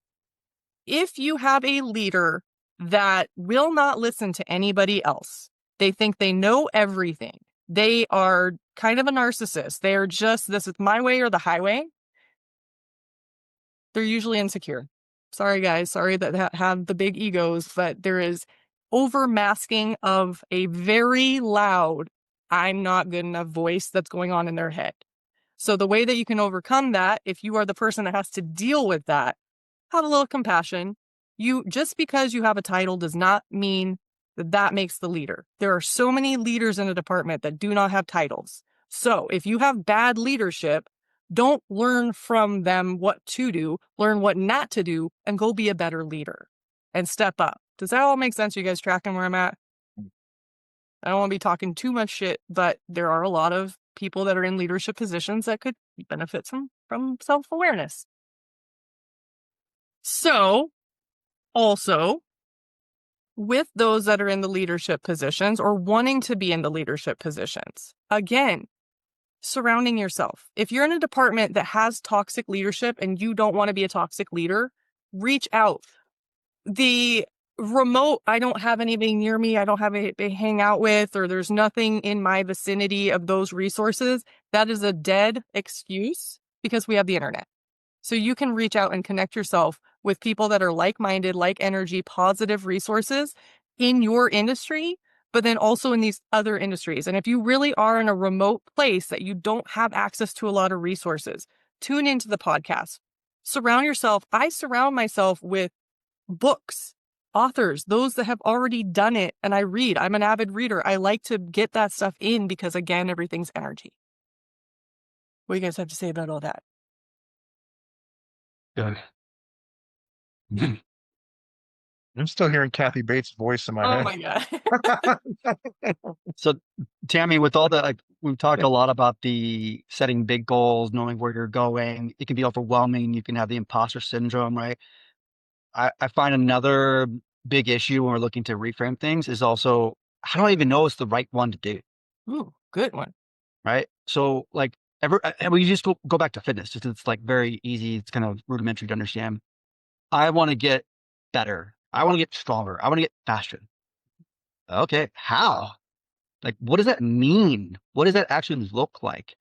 [SPEAKER 2] If you have a leader that will not listen to anybody else, they think they know everything, they are kind of a narcissist, they are just, this is my way or the highway, they're usually insecure. Sorry, guys. Sorry that have the big egos, but there is over masking of a very loud, I'm not good enough voice that's going on in their head. So the way that you can overcome that, if you are the person that has to deal with that, have a little compassion. Just because you have a title does not mean that makes the leader. There are so many leaders in a department that do not have titles. So if you have bad leadership, don't learn from them what to do, learn what not to do, and go be a better leader and step up. Does that all make sense? You guys tracking where I'm at? I don't want to be talking too much shit, but there are a lot of people that are in leadership positions that could benefit from self-awareness. So, also, with those that are in the leadership positions or wanting to be in the leadership positions, again, surrounding yourself. If you're in a department that has toxic leadership and you don't want to be a toxic leader, reach out. The remote, I don't have anything near me, I don't have a hang out with, or there's nothing in my vicinity of those resources, that is a dead excuse because we have the internet. So you can reach out and connect yourself with people that are like-minded, like energy, positive resources in your industry, but then also in these other industries. And if you really are in a remote place that you don't have access to a lot of resources, tune into the podcast. Surround yourself. I surround myself with books, authors, those that have already done it, and I read. I'm an avid reader. I like to get that stuff in because, again, everything's energy. What do you guys have to say about all that?
[SPEAKER 3] Good.
[SPEAKER 4] I'm still hearing Kathy Bates' voice in my
[SPEAKER 2] Oh
[SPEAKER 4] head.
[SPEAKER 2] my God.
[SPEAKER 3] So, Tami, with all the, we've talked a lot about the setting big goals, knowing where you're going. It can be overwhelming. You can have the imposter syndrome, right? I find another big issue when we're looking to reframe things is also, how do I even know it's the right one to do?
[SPEAKER 2] Ooh, good one.
[SPEAKER 3] Right? So, we just go back to fitness. It's like very easy. It's kind of rudimentary to understand. I want to get better. I want to get stronger. I want to get faster. Okay, how? Like, what does that mean? What does that actually look like?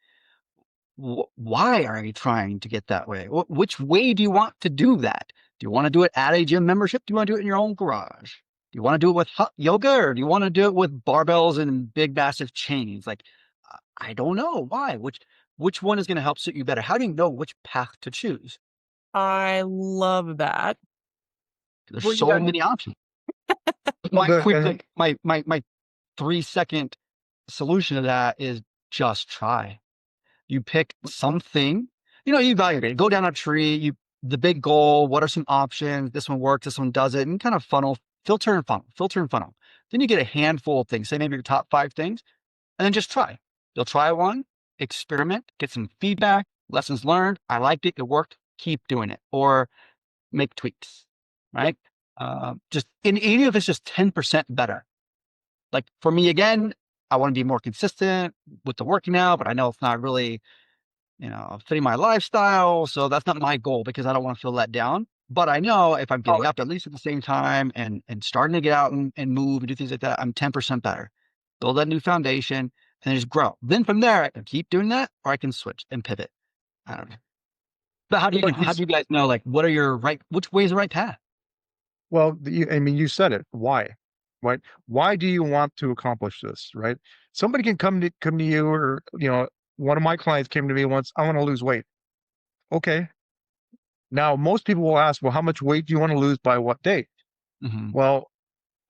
[SPEAKER 3] Why are you trying to get that way? Which way do you want to do that? Do you want to do it at a gym membership? Do you want to do it in your own garage? Do you want to do it with hot yoga, or do you want to do it with barbells and big, massive chains? Like, I don't know. Why? Which one is going to help suit you better? How do you know which path to choose?
[SPEAKER 2] I love that.
[SPEAKER 3] There's so many options. My 3-second solution to that is just try. You pick something, you evaluate it. Go down a tree, the big goal, what are some options? This one works, this one doesn't, and kind of filter and funnel. Then you get a handful of things, say maybe your top 5 things, and then just try. You'll try one, experiment, get some feedback, lessons learned. I liked it. It worked. Keep doing it, or make tweaks, right? Just even if it's just 10% better. Like for me, again, I want to be more consistent with the working out, but I know it's not really, fitting my lifestyle. So that's not my goal because I don't want to feel let down. But I know if I'm getting up at least at the same time and starting to get out and move and do things like that, I'm 10% better. Build that new foundation and then just grow. Then from there, I can keep doing that, or I can switch and pivot. I don't know. But how do you guys know, like, what are your which way is the right path?
[SPEAKER 4] Well, you said it. Why? Right? Why do you want to accomplish this? Right? Somebody can come to you, or one of my clients came to me once. I want to lose weight. Okay. Now, most people will ask, well, how much weight do you want to lose by what date?
[SPEAKER 3] Mm-hmm.
[SPEAKER 4] Well,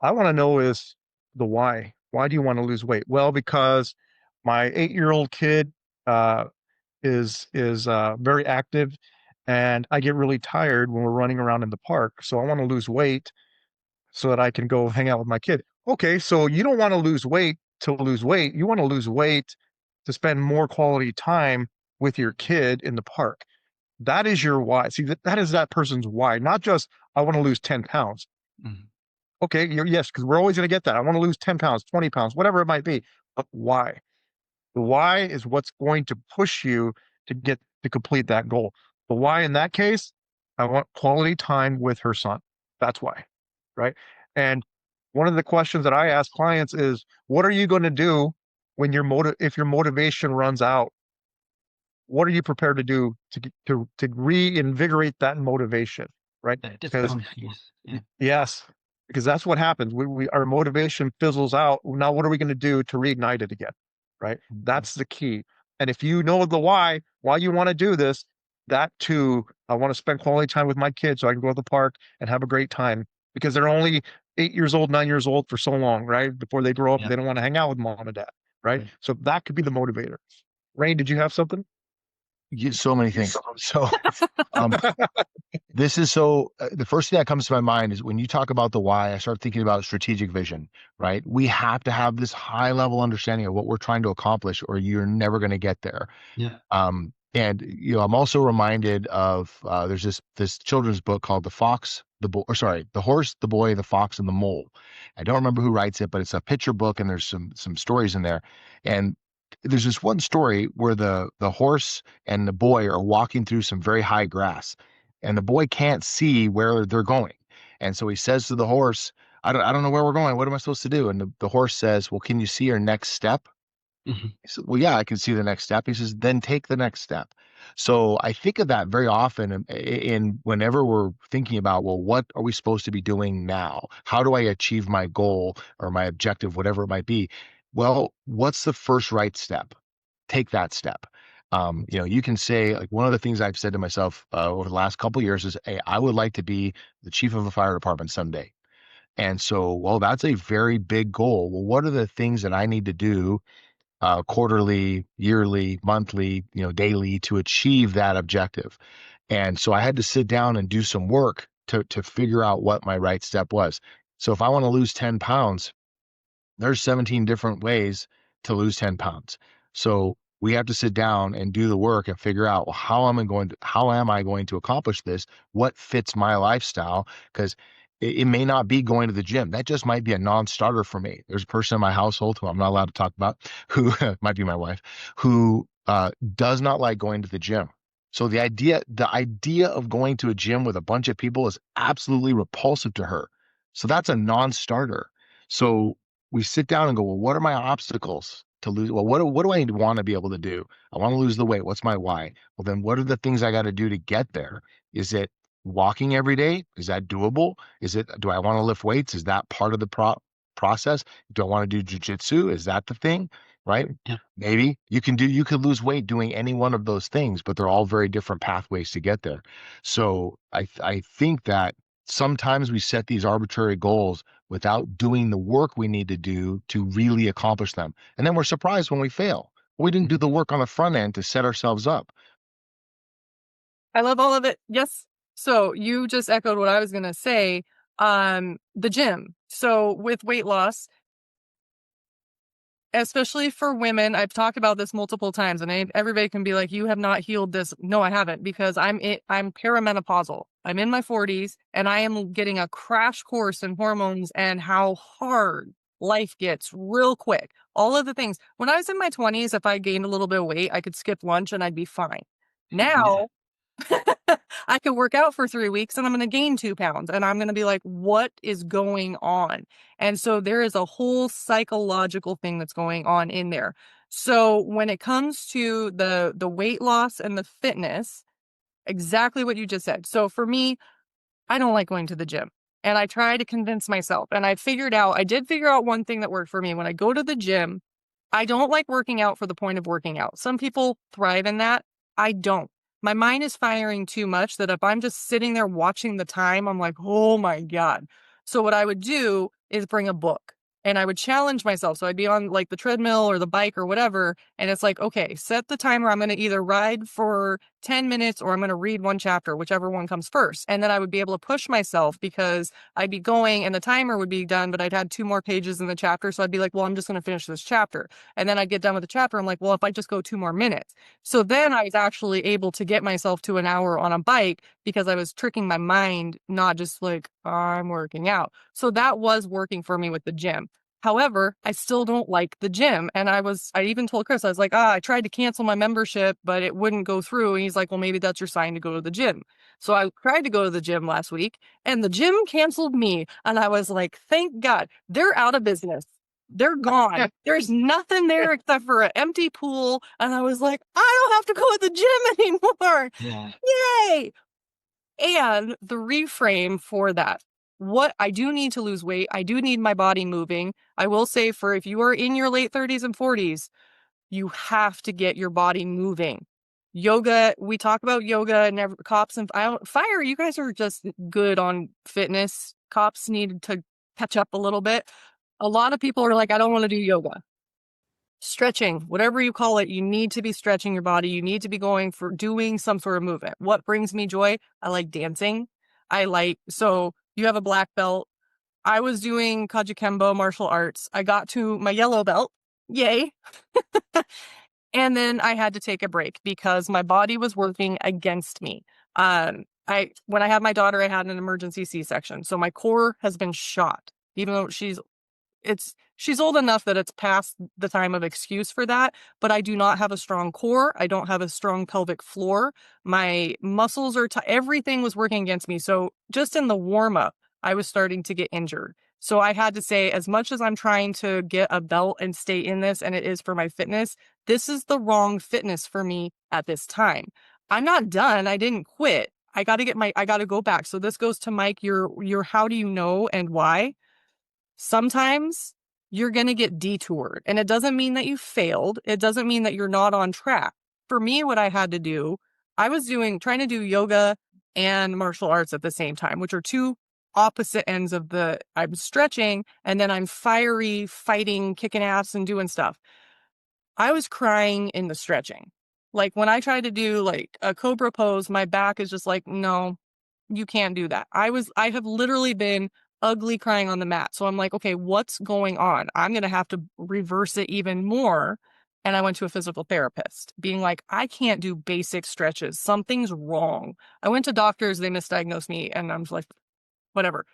[SPEAKER 4] I want to know is the why. Why do you want to lose weight? Well, because my 8-year-old kid is very active, and I get really tired when we're running around in the park. So I want to lose weight so that I can go hang out with my kid. Okay, so you don't want to lose weight to lose weight. You want to lose weight to spend more quality time with your kid in the park. That is your why. See, that is that person's why, not just I want to lose 10 pounds.
[SPEAKER 3] Mm-hmm.
[SPEAKER 4] Okay, yes, because we're always going to get that. I want to lose 10 pounds, 20 pounds, whatever it might be. But why? The why is what's going to push you to complete that goal. The why in that case, I want quality time with her son. That's why, right? And one of the questions that I ask clients is, what are you going to do when if your motivation runs out? What are you prepared to do to reinvigorate that motivation, right? Because yes, because that's what happens. Our motivation fizzles out. Now, what are we going to do to reignite it again? Right? That's the key. And if you know the why you want to do this, that too, I want to spend quality time with my kids so I can go to the park and have a great time, because they're only 8 years old, 9 years old for so long, right? Before they grow up, they don't want to hang out with mom and dad, right? So that could be the motivator. Rayne, did you have something?
[SPEAKER 1] So many things. So, this is the first thing that comes to my mind is when you talk about the why, I start thinking about strategic vision, right? We have to have this high level understanding of what we're trying to accomplish, or you're never going to get there.
[SPEAKER 3] Yeah.
[SPEAKER 1] And I'm also reminded of there's this children's book called The Horse, the Boy, the Fox, and the Mole. I don't remember who writes it, but it's a picture book, and there's some stories in there. And there's this one story where the horse and the boy are walking through some very high grass, and the boy can't see where they're going. And so he says to the horse, I don't know where we're going. What am I supposed to do? And the horse says, well, can you see your next step?
[SPEAKER 3] Mm-hmm.
[SPEAKER 1] He said, well, yeah, I can see the next step. He says, then take the next step. So I think of that very often in whenever we're thinking about, well, what are we supposed to be doing now? How do I achieve my goal or my objective, whatever it might be? Well, what's the first right step? Take that step. You can say, like, one of the things I've said to myself over the last couple of years is, hey, I would like to be the chief of a fire department someday. And so, well, that's a very big goal. Well, what are the things that I need to do quarterly, yearly, monthly, daily to achieve that objective? And so I had to sit down and do some work to figure out what my right step was. So if I want to lose 10 pounds, there's 17 different ways to lose 10 pounds. So we have to sit down and do the work and figure out, well, how am I going to accomplish this? What fits my lifestyle? Because it may not be going to the gym. That just might be a non-starter for me. There's a person in my household who I'm not allowed to talk about, who might be my wife, who does not like going to the gym. So the idea of going to a gym with a bunch of people is absolutely repulsive to her. So that's a non-starter. So we sit down and go, well, what are my obstacles to lose? Well, what do I want to be able to do? I want to lose the weight. What's my why? Well, then what are the things I got to do to get there? Is it walking every day? Is that doable? Do I want to lift weights? Is that part of the process? Do I want to do jujitsu? Is that the thing? Right?
[SPEAKER 3] Yeah.
[SPEAKER 1] Maybe you could lose weight doing any one of those things, but they're all very different pathways to get there. So I think that sometimes we set these arbitrary goals without doing the work we need to do to really accomplish them. And then we're surprised when we fail. We didn't do the work on the front end to set ourselves up.
[SPEAKER 2] I love all of it. Yes. So you just echoed what I was going to say. The gym. So with weight loss, especially for women, I've talked about this multiple times, and everybody can be like, you have not healed this. No, I haven't, because I'm perimenopausal. I'm in my 40s, and I am getting a crash course in hormones and how hard life gets real quick. All of the things. When I was in my 20s, if I gained a little bit of weight, I could skip lunch and I'd be fine.
[SPEAKER 3] Yeah.
[SPEAKER 2] Now, I could work out for 3 weeks and I'm going to gain 2 pounds, and I'm going to be like, what is going on? And so there is a whole psychological thing that's going on in there. So when it comes to the weight loss and the fitness, exactly what you just said. So for me, I don't like going to the gym. And I try to convince myself. And I did figure out one thing that worked for me. When I go to the gym, I don't like working out for the point of working out. Some people thrive in that. I don't. My mind is firing too much that if I'm just sitting there watching the time, I'm like, oh my God. So what I would do is bring a book and I would challenge myself. So I'd be on like the treadmill or the bike or whatever. And it's like, okay, set the timer. I'm going to either ride for 10 minutes or I'm going to read one chapter, whichever one comes first. And then I would be able to push myself because I'd be going and the timer would be done, but I'd had 2 more pages in the chapter. So I'd be like, well, I'm just going to finish this chapter. And then I'd get done with the chapter. I'm like, well, if I just go 2 more minutes. So then I was actually able to get myself to an hour on a bike because I was tricking my mind, not just like, oh, I'm working out. So that was working for me with the gym. However, I still don't like the gym. And I even told Chris, I was like, I tried to cancel my membership, but it wouldn't go through. And he's like, well, maybe that's your sign to go to the gym. So I tried to go to the gym last week and the gym canceled me. And I was like, thank God, they're out of business. They're gone. There's nothing there except for an empty pool. And I was like, I don't have to go to the gym anymore.
[SPEAKER 3] Yeah.
[SPEAKER 2] Yay. And the reframe for that. What I do need to lose weight. I do need my body moving. I will say, for if you are in your late 30s and 40s, you have to get your body moving. Yoga, we talk about yoga and cops and fire. You guys are just good on fitness. Cops need to catch up a little bit. A lot of people are like, I don't want to do yoga. Stretching, whatever you call it, you need to be stretching your body. You need to be going for doing some sort of movement. What brings me joy? I like dancing. So you have a black belt. I was doing Kajikembo martial arts. I got to my yellow belt. Yay. And then I had to take a break because my body was working against me. When I had my daughter, I had an emergency C-section. So my core has been shot, even though she's old enough that it's past the time of excuse for that, but I do not have a strong core. I don't have a strong pelvic floor. My muscles are everything was working against me. So just in the warm up, I was starting to get injured. So I had to say, as much as I'm trying to get a belt and stay in this, and it is for my fitness, this is the wrong fitness for me at this time. I'm not done. I didn't quit. I got to go back. So this goes to Mike, your how do you know and why? Sometimes you're going to get detoured, and it doesn't mean that you failed. It doesn't mean that you're not on track. For me, what I had to do, I was trying to do yoga and martial arts at the same time, which are 2 opposite ends of I'm stretching and then I'm fiery, fighting, kicking ass and doing stuff. I was crying in the stretching. Like when I tried to do like a cobra pose, my back is just like, no, you can't do that. I have literally been ugly crying on the mat. So I'm like, okay, what's going on? I'm going to have to reverse it even more. And I went to a physical therapist being like, I can't do basic stretches. Something's wrong. I went to doctors, they misdiagnosed me, and I'm just like, whatever.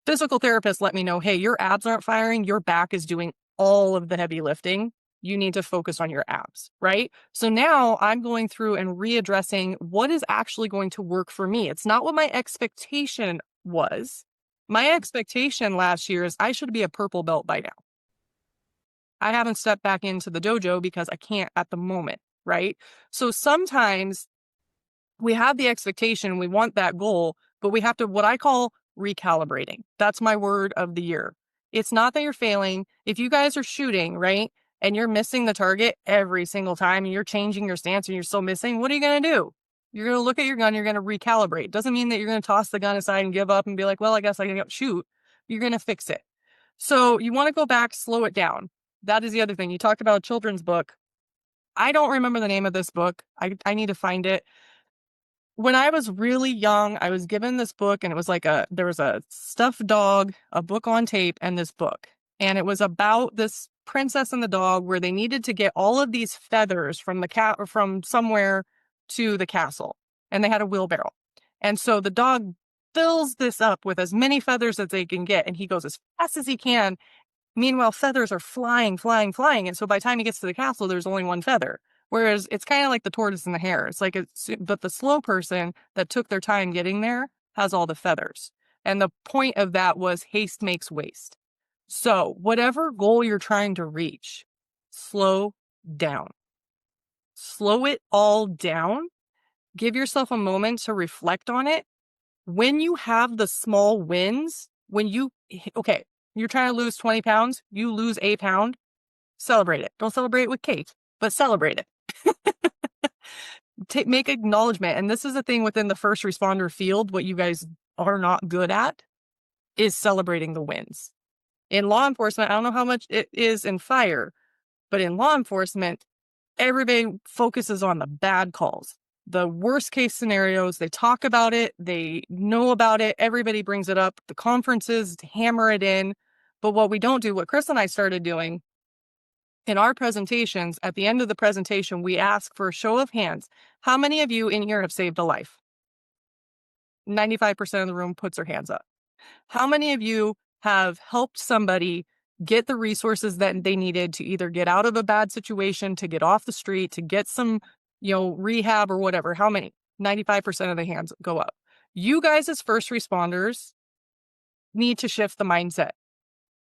[SPEAKER 2] Physical therapist let me know, hey, your abs aren't firing. Your back is doing all of the heavy lifting. You need to focus on your abs, right? So now I'm going through and readdressing what is actually going to work for me. It's not what my expectation was. My expectation last year is I should be a purple belt by now. I haven't stepped back into the dojo because I can't at the moment, right? So sometimes we have the expectation, we want that goal, but we have to, what I call recalibrating. That's my word of the year. It's not that you're failing. If you guys are shooting, right, and you're missing the target every single time and you're changing your stance and you're still missing, what are you going to do? You're going to look at your gun, you're going to recalibrate. Doesn't mean that you're going to toss the gun aside and give up and be like, well, I guess I can shoot. You're going to fix it. So you want to go back, slow it down. That is the other thing. You talked about a children's book. I don't remember the name of this book. I need to find it. when I was really young, I was given this book, and it was like there was a stuffed dog, a book on tape, and this book. And it was about this princess and the dog where they needed to get all of these feathers from the cat or from somewhere to the castle. And they had a wheelbarrow. And so the dog fills this up with as many feathers as they can get, and he goes as fast as he can. Meanwhile, feathers are flying, flying, flying. And so by the time he gets to the castle, there's only one feather. Whereas it's kind of like the tortoise and the hare. It's like but the slow person that took their time getting there has all the feathers. And the point of that was haste makes waste. So whatever goal you're trying to reach, slow down. Slow it all down. Give yourself a moment to reflect on it. When you have the small wins, okay, you're trying to lose 20 pounds, you lose a pound, celebrate it. Don't celebrate it with cake, but celebrate it. Make acknowledgement. And this is the thing within the first responder field, what you guys are not good at is celebrating the wins. In law enforcement, I don't know how much it is in fire, but in law enforcement, everybody focuses on the bad calls, the worst case scenarios. They talk about it. They know about it. Everybody brings it up. The conferences hammer it in. But what we don't do, what Chris and I started doing in our presentations, at the end of the presentation, we ask for a show of hands. How many of you in here have saved a life? 95% of the room puts their hands up. How many of you have helped somebody get the resources that they needed to either get out of a bad situation, to get off the street, to get some, rehab or whatever? How many? 95% of the hands go up. You guys as first responders need to shift the mindset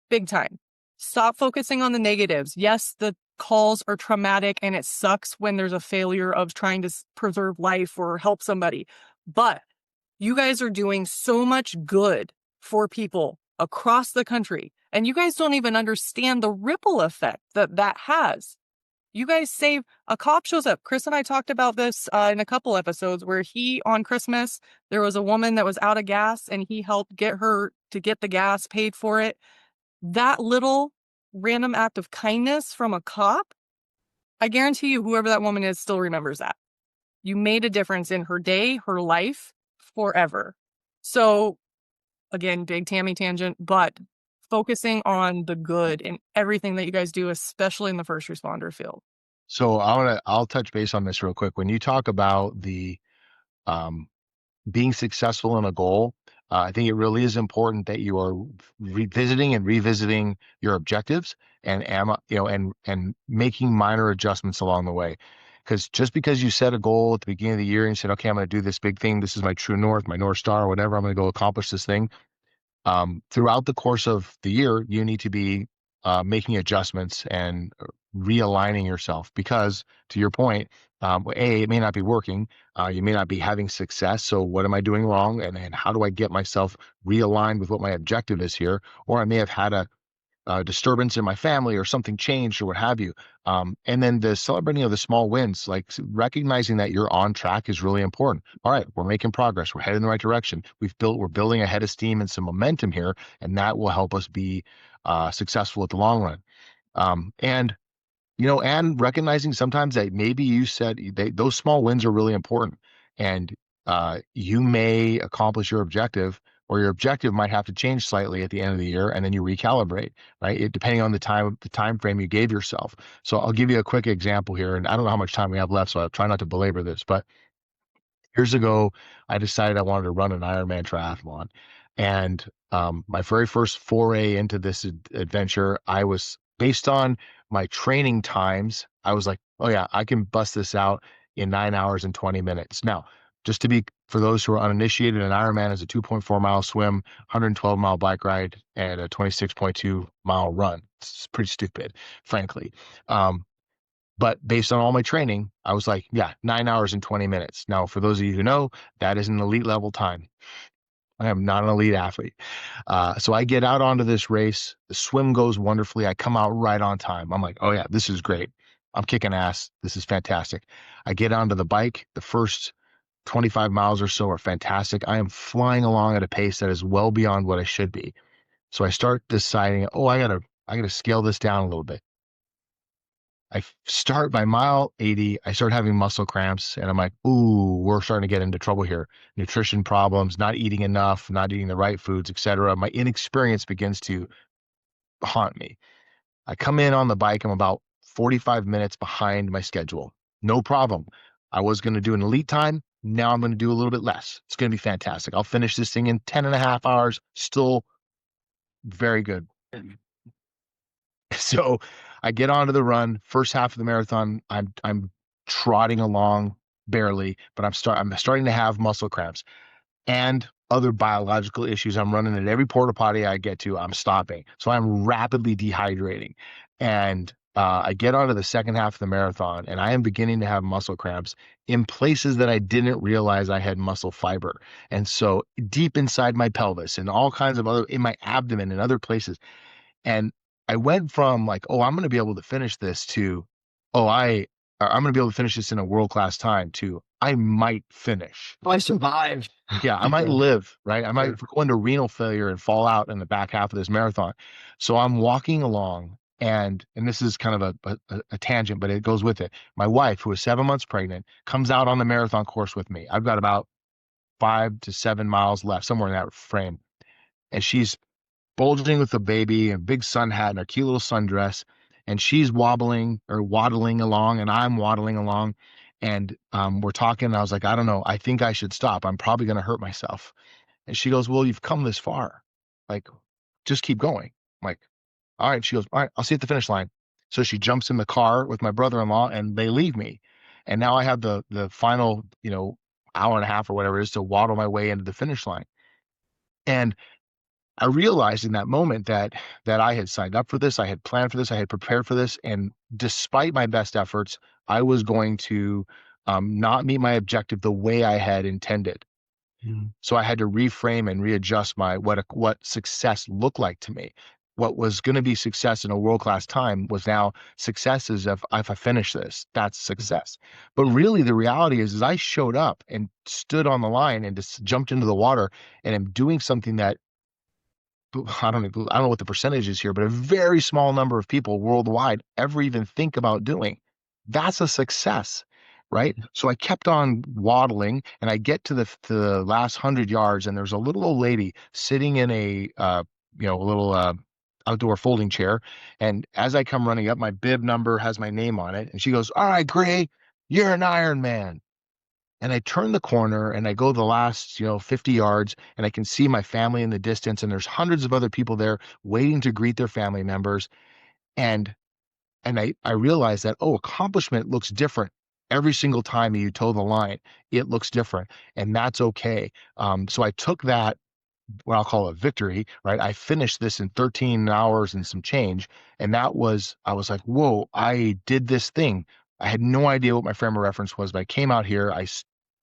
[SPEAKER 2] big time. Stop focusing on the negatives. Yes, the calls are traumatic and it sucks when there's a failure of trying to preserve life or help somebody. But you guys are doing so much good for people across the country. And you guys don't even understand the ripple effect that has. You guys save, a cop shows up. Chris and I talked about this in a couple episodes where on Christmas, there was a woman that was out of gas and he helped get her to get the gas, paid for it. That little random act of kindness from a cop, I guarantee you whoever that woman is still remembers that. You made a difference in her day, her life, forever. So again, big Tami tangent, but focusing on the good in everything that you guys do, especially in the first responder field.
[SPEAKER 1] So I'll touch base on this real quick. When you talk about the being successful in a goal, I think it really is important that you are revisiting and revisiting your objectives and making minor adjustments along the way. Because just because you set a goal at the beginning of the year and you said, okay, I'm going to do this big thing, this is my true north, my North Star, or whatever, I'm going to go accomplish this thing. Throughout the course of the year, you need to be making adjustments and realigning yourself because, to your point, it may not be working. You may not be having success. So what am I doing wrong? And how do I get myself realigned with what my objective is here? Or I may have had a disturbance in my family or something changed or what have you. And then the celebrating of the small wins, like recognizing that you're on track is really important. All right, we're making progress. We're heading in the right direction. We're building a head of steam and some momentum here, and that will help us be successful at the long run. And recognizing sometimes that maybe you said those small wins are really important, and you may accomplish your objective, or your objective might have to change slightly at the end of the year, and then you recalibrate, right? Depending on the time frame you gave yourself. So I'll give you a quick example here, and I don't know how much time we have left, so I'll try not to belabor this, but years ago, I decided I wanted to run an Ironman triathlon. And my very first foray into this adventure, I was based on my training times. I was like, oh yeah, I can bust this out in 9 hours and 20 minutes. Now, for those who are uninitiated, an Ironman is a 2.4 mile swim, 112-mile bike ride, and a 26.2 mile run. It's pretty stupid, frankly. But based on all my training, I was like, yeah, 9 hours and 20 minutes. Now, for those of you who know, that is an elite level time. I am not an elite athlete. So I get out onto this race. The swim goes wonderfully. I come out right on time. I'm like, oh yeah, this is great. I'm kicking ass. This is fantastic. I get onto the bike. The first 25 miles or so are fantastic. I am flying along at a pace that is well beyond what I should be. So I start deciding, I gotta scale this down a little bit. I start by mile 80, I start having muscle cramps, and I'm like, ooh, we're starting to get into trouble here. Nutrition problems, not eating enough, not eating the right foods, etc. My inexperience begins to haunt me. I come in on the bike, I'm about 45 minutes behind my schedule. No problem. I was going to do an elite time. Now I'm going to do a little bit less. It's going to be fantastic. I'll finish this thing in 10 and a half hours. Still very good. So I get onto the run. First half of the marathon, I'm trotting along barely, but I'm starting to have muscle cramps and other biological issues. I'm running at every porta potty I get to. I'm stopping, so I'm rapidly dehydrating, and I get onto the second half of the marathon, and I am beginning to have muscle cramps in places that I didn't realize I had muscle fiber, and so deep inside my pelvis and all kinds of other in my abdomen and other places. And I went from like, oh, I'm going to be able to finish this to, oh, I'm going to be able to finish this in a world-class time to, I might finish.
[SPEAKER 3] Oh, I survived.
[SPEAKER 1] Yeah, I might live, right? I might go into renal failure and fall out in the back half of this marathon. So I'm walking along, and this is kind of a tangent, but it goes with it. My wife, who is 7 months pregnant, comes out on the marathon course with me. I've got about 5 to 7 miles left, somewhere in that frame. And she's bulging with the baby and big sun hat and her cute little sundress. And she's wobbling or waddling along, and I'm waddling along. And we're talking. And I was like, I don't know. I think I should stop. I'm probably going to hurt myself. And she goes, well, you've come this far. Like, just keep going. I'm like, all right. She goes, all right, I'll see you at the finish line. So she jumps in the car with my brother-in-law and they leave me. And now I have the final, hour and a half or whatever it is to waddle my way into the finish line. And I realized in that moment that I had signed up for this, I had planned for this, I had prepared for this, and despite my best efforts, I was going to not meet my objective the way I had intended. So I had to reframe and readjust what success looked like to me. What was going to be success in a world-class time was now success is if I finish this, that's success. But really the reality is I showed up and stood on the line and just jumped into the water and am doing something that I don't know what the percentage is here, but a very small number of people worldwide ever even think about doing. That's a success, right? So I kept on waddling, and I get to the last 100 yards, and there's a little old lady sitting in a little outdoor folding chair. And as I come running up, my bib number has my name on it, and she goes, "All right, Gray, you're an Iron Man." And I turn the corner and I go the last, 50 yards, and I can see my family in the distance, and there's hundreds of other people there waiting to greet their family members. And I realized that, oh, accomplishment looks different every single time you toe the line. It looks different, and that's okay. So I took that, what I'll call a victory, right? I finished this in 13 hours and some change. And I was like, whoa, I did this thing. I had no idea what my frame of reference was, but I came out here,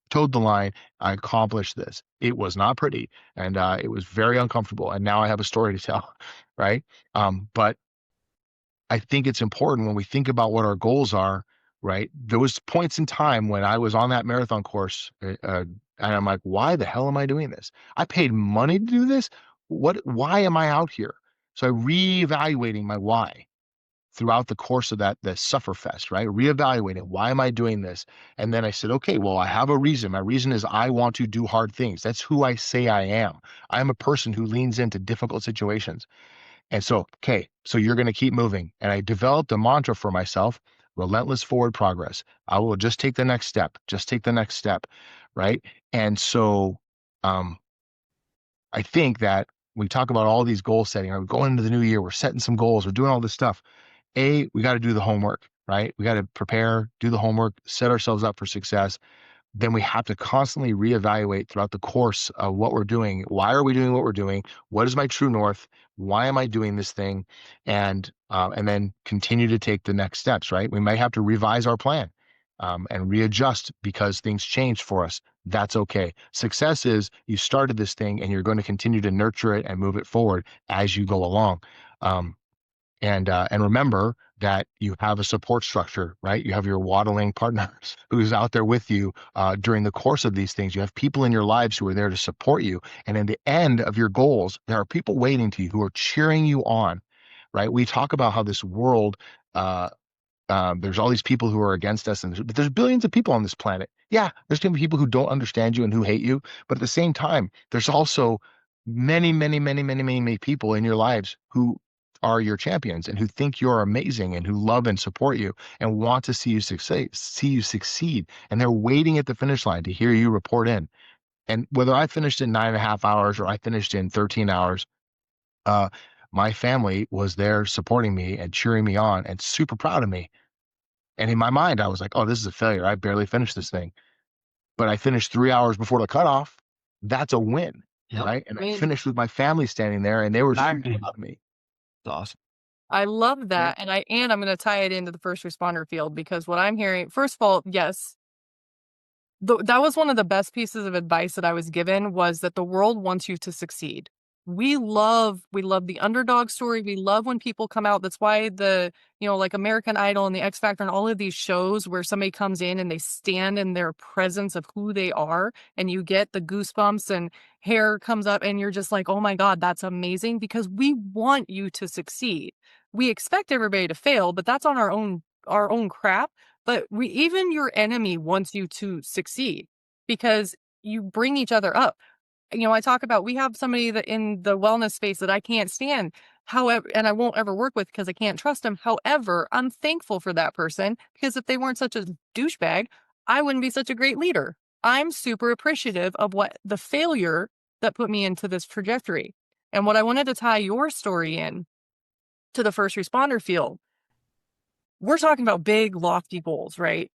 [SPEAKER 1] towed the line, I accomplished this. It was not pretty, and it was very uncomfortable. And now I have a story to tell, right? But I think it's important when we think about what our goals are, right? There was points in time when I was on that marathon course, and I'm like, why the hell am I doing this? I paid money to do this. Why am I out here? So I reevaluating my why throughout the course of the sufferfest, right? Reevaluating, why am I doing this? And then I said, okay, well, I have a reason. My reason is I want to do hard things. That's who I say I am. I am a person who leans into difficult situations. And so, okay, so you're going to keep moving. And I developed a mantra for myself: relentless forward progress. I will just take the next step, just take the next step, right? And so I think that we talk about all these goal setting, we're going into the new year, we're setting some goals, we're doing all this stuff. We got to do the homework, right? We got to prepare, do the homework, set ourselves up for success. Then we have to constantly reevaluate throughout the course of what we're doing. Why are we doing what we're doing? What is my true north? Why am I doing this thing? And then continue to take the next steps, right? We might have to revise our plan and readjust because things change for us. That's okay. Success is you started this thing and you're going to continue to nurture it and move it forward as you go along. And remember that you have a support structure, right? You have your waddling partner who's out there with you during the course of these things. You have people in your lives who are there to support you. And in the end of your goals, there are people waiting to you who are cheering you on, right? We talk about how this world There's all these people who are against us, but there's billions of people on this planet. Yeah, there's going to be people who don't understand you and who hate you, but at the same time, there's also many, many, many, many, many, many people in your lives who are your champions and who think you're amazing and who love and support you and want to see you succeed. And they're waiting at the finish line to hear you report in. And whether I finished in 9.5 hours or I finished in 13 hours, uh, my family was there supporting me and cheering me on and super proud of me. And in my mind, I was like, oh, this is a failure. I barely finished this thing. But I finished 3 hours before the cutoff. That's a win,
[SPEAKER 3] Yep.
[SPEAKER 1] right? And I
[SPEAKER 2] Amazing.
[SPEAKER 1] finished with my family standing there and they were super
[SPEAKER 3] Nice.
[SPEAKER 1] proud of me.
[SPEAKER 3] It's awesome.
[SPEAKER 2] I love that. And I'm going to tie it into the first responder field, because what I'm hearing, first of all, yes, that was one of the best pieces of advice that I was given, was that the world wants you to succeed. We love the underdog story. We love when people come out. That's why like American Idol and the X Factor and all of these shows where somebody comes in and they stand in their presence of who they are, and you get the goosebumps and hair comes up and you're just like, oh my God, that's amazing, because we want you to succeed. We expect everybody to fail, but that's on our own crap. But even your enemy wants you to succeed, because you bring each other up. I talk about, we have somebody that in the wellness space that I can't stand, however, and I won't ever work with because I can't trust him. However, I'm thankful for that person, because if they weren't such a douchebag, I wouldn't be such a great leader. I'm super appreciative of what the failure that put me into this trajectory. And what I wanted to tie your story in to the first responder field, we're talking about big, lofty goals, right?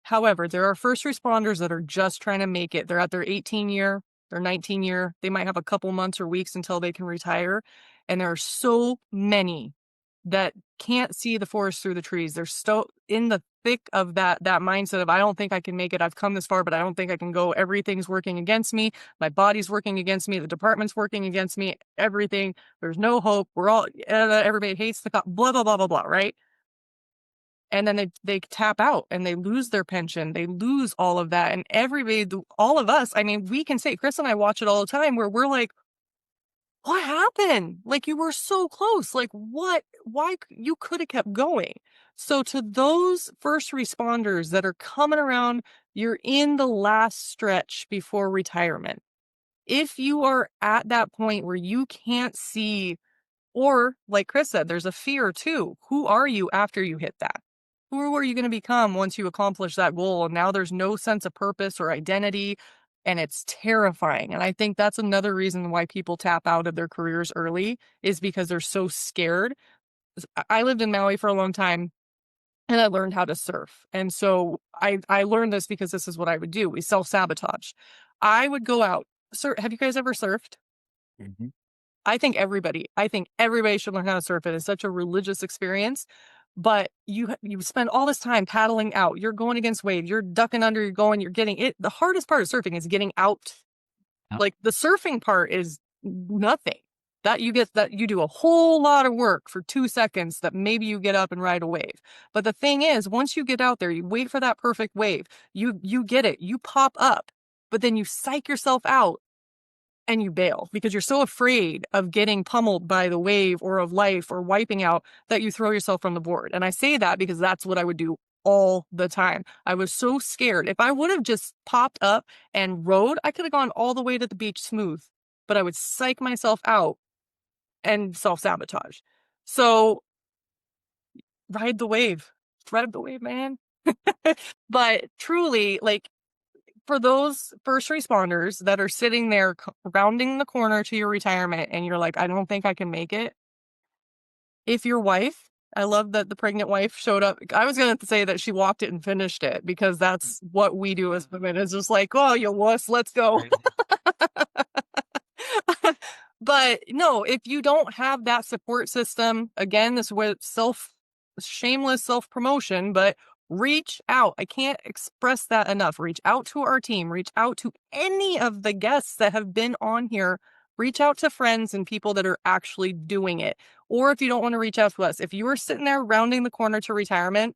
[SPEAKER 2] However, there are first responders that are just trying to make it. They're at their 18 year, their 19 year. They might have a couple months or weeks until they can retire. And there are so many that can't see the forest through the trees. They're still in the thick of that mindset of, I don't think I can make it. I've come this far, but I don't think I can go. Everything's working against me. My body's working against me. The department's working against me. Everything. There's no hope. We're all, everybody hates the cop, blah, blah, blah, blah, blah, right? And then they tap out and they lose their pension. They lose all of that. And everybody, all of us, I mean, we can say, Chris and I watch it all the time, where we're like, what happened? Like, you were so close. Like, what? Why? You could have kept going. So to those first responders that are coming around, you're in the last stretch before retirement. If you are at that point where you can't see, or like Chris said, there's a fear too. Who are you after you hit that? Who are you going to become once you accomplish that goal? And now there's no sense of purpose or identity, and it's terrifying. And I think that's another reason why people tap out of their careers early, is because they're so scared. I lived in Maui for a long time, and I learned how to surf. And so I learned this because this is what I would do. We self-sabotage. I would go out. Sir, have you guys ever surfed?
[SPEAKER 3] Mm-hmm.
[SPEAKER 2] I think everybody should learn how to surf. It is such a religious experience. But you spend all this time paddling out. You're going against waves. You're ducking under. You're getting it. The hardest part of surfing is getting out.
[SPEAKER 3] Yep.
[SPEAKER 2] Like, the surfing part is nothing. That you do a whole lot of work for 2 seconds that maybe you get up and ride a wave. But the thing is, once you get out there, you wait for that perfect wave. You get it. You pop up, but then you psych yourself out and you bail because you're so afraid of getting pummeled by the wave or of life or wiping out that you throw yourself from the board. And I say that because that's what I would do all the time. I was so scared. If I would have just popped up and rode, I could have gone all the way to the beach smooth, but I would psych myself out and self-sabotage. So ride the wave, man. But truly, like, for those first responders that are sitting there rounding the corner to your retirement and you're like, I don't think I can make it. If your wife, I love that the pregnant wife showed up. I was going to say that she walked it and finished it, because that's what we do as women. It's just like, oh, you wuss, let's go. But no, if you don't have that support system, again, this is where shameless self-promotion, but reach out. I can't express that enough. Reach out to our team. Reach out to any of the guests that have been on here. Reach out to friends and people that are actually doing it. Or if you don't want to reach out to us, if you are sitting there rounding the corner to retirement,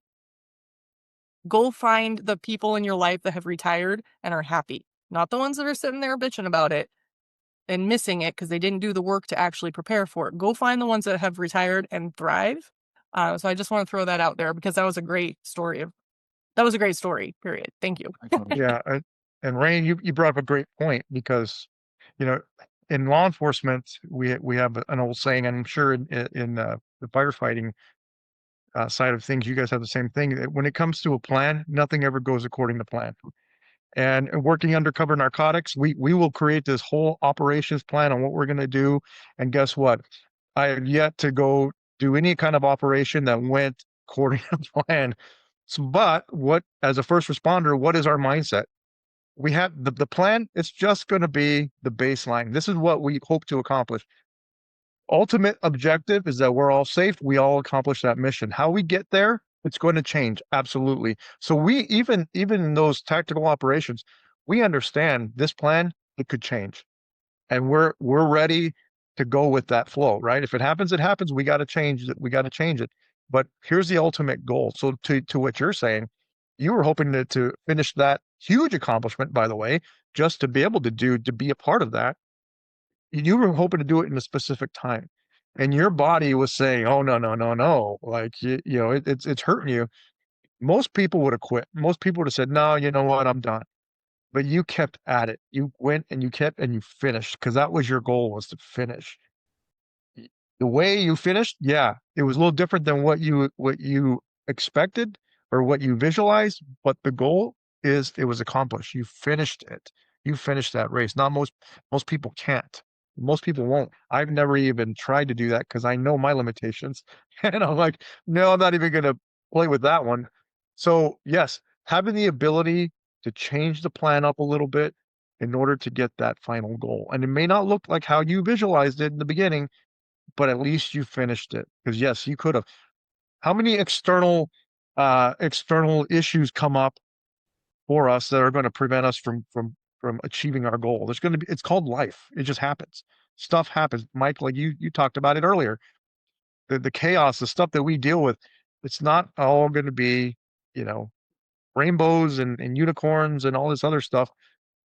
[SPEAKER 2] go find the people in your life that have retired and are happy. Not the ones that are sitting there bitching about it and missing it because they didn't do the work to actually prepare for it. Go find the ones that have retired and thrive. So I just want to throw that out there because that was a great story. That was a great story, period. Thank you.
[SPEAKER 4] Yeah. And Rayne, you brought up a great point because, you know, in law enforcement, we have an old saying, and I'm sure in the firefighting side of things, you guys have the same thing. That when it comes to a plan, nothing ever goes according to plan. And working undercover narcotics, we will create this whole operations plan on what we're going to do. And guess what? I have yet to go do any kind of operation that went according to plan. So, but what, as a first responder, what is our mindset? We have the plan. It's just going to be the baseline. This is what we hope to accomplish. Ultimate objective is that we're all safe. We all accomplish that mission. How we get there, it's going to change. Absolutely. So we even in those tactical operations, we understand this plan, it could change. And we're ready to go with that flow, right? If it happens, it happens. We got to change it. We got to change it. But here's the ultimate goal. So to what you're saying, you were hoping to finish that huge accomplishment, by the way, just to be able to be a part of that. You were hoping to do it in a specific time. And your body was saying, oh, no, no, no, no. Like, it's hurting you. Most people would have quit. Most people would have said, no, you know what? I'm done. But you kept at it. You went and you kept and you finished because that was your goal, was to finish. The way you finished, yeah, it was a little different than what you expected or what you visualized, but the goal is it was accomplished. You finished it. You finished that race. Not most people can't. Most people won't. I've never even tried to do that because I know my limitations. And I'm like, no, I'm not even gonna play with that one. So yes, having the ability to change the plan up a little bit in order to get that final goal. And it may not look like how you visualized it in the beginning, but at least you finished it. Because yes, you could have. How many external issues come up for us that are going to prevent us from achieving our goal? There's going to be, it's called life. It just happens. Stuff happens. Mike, like you talked about it earlier. The chaos, the stuff that we deal with, it's not all going to be, rainbows and unicorns and all this other stuff.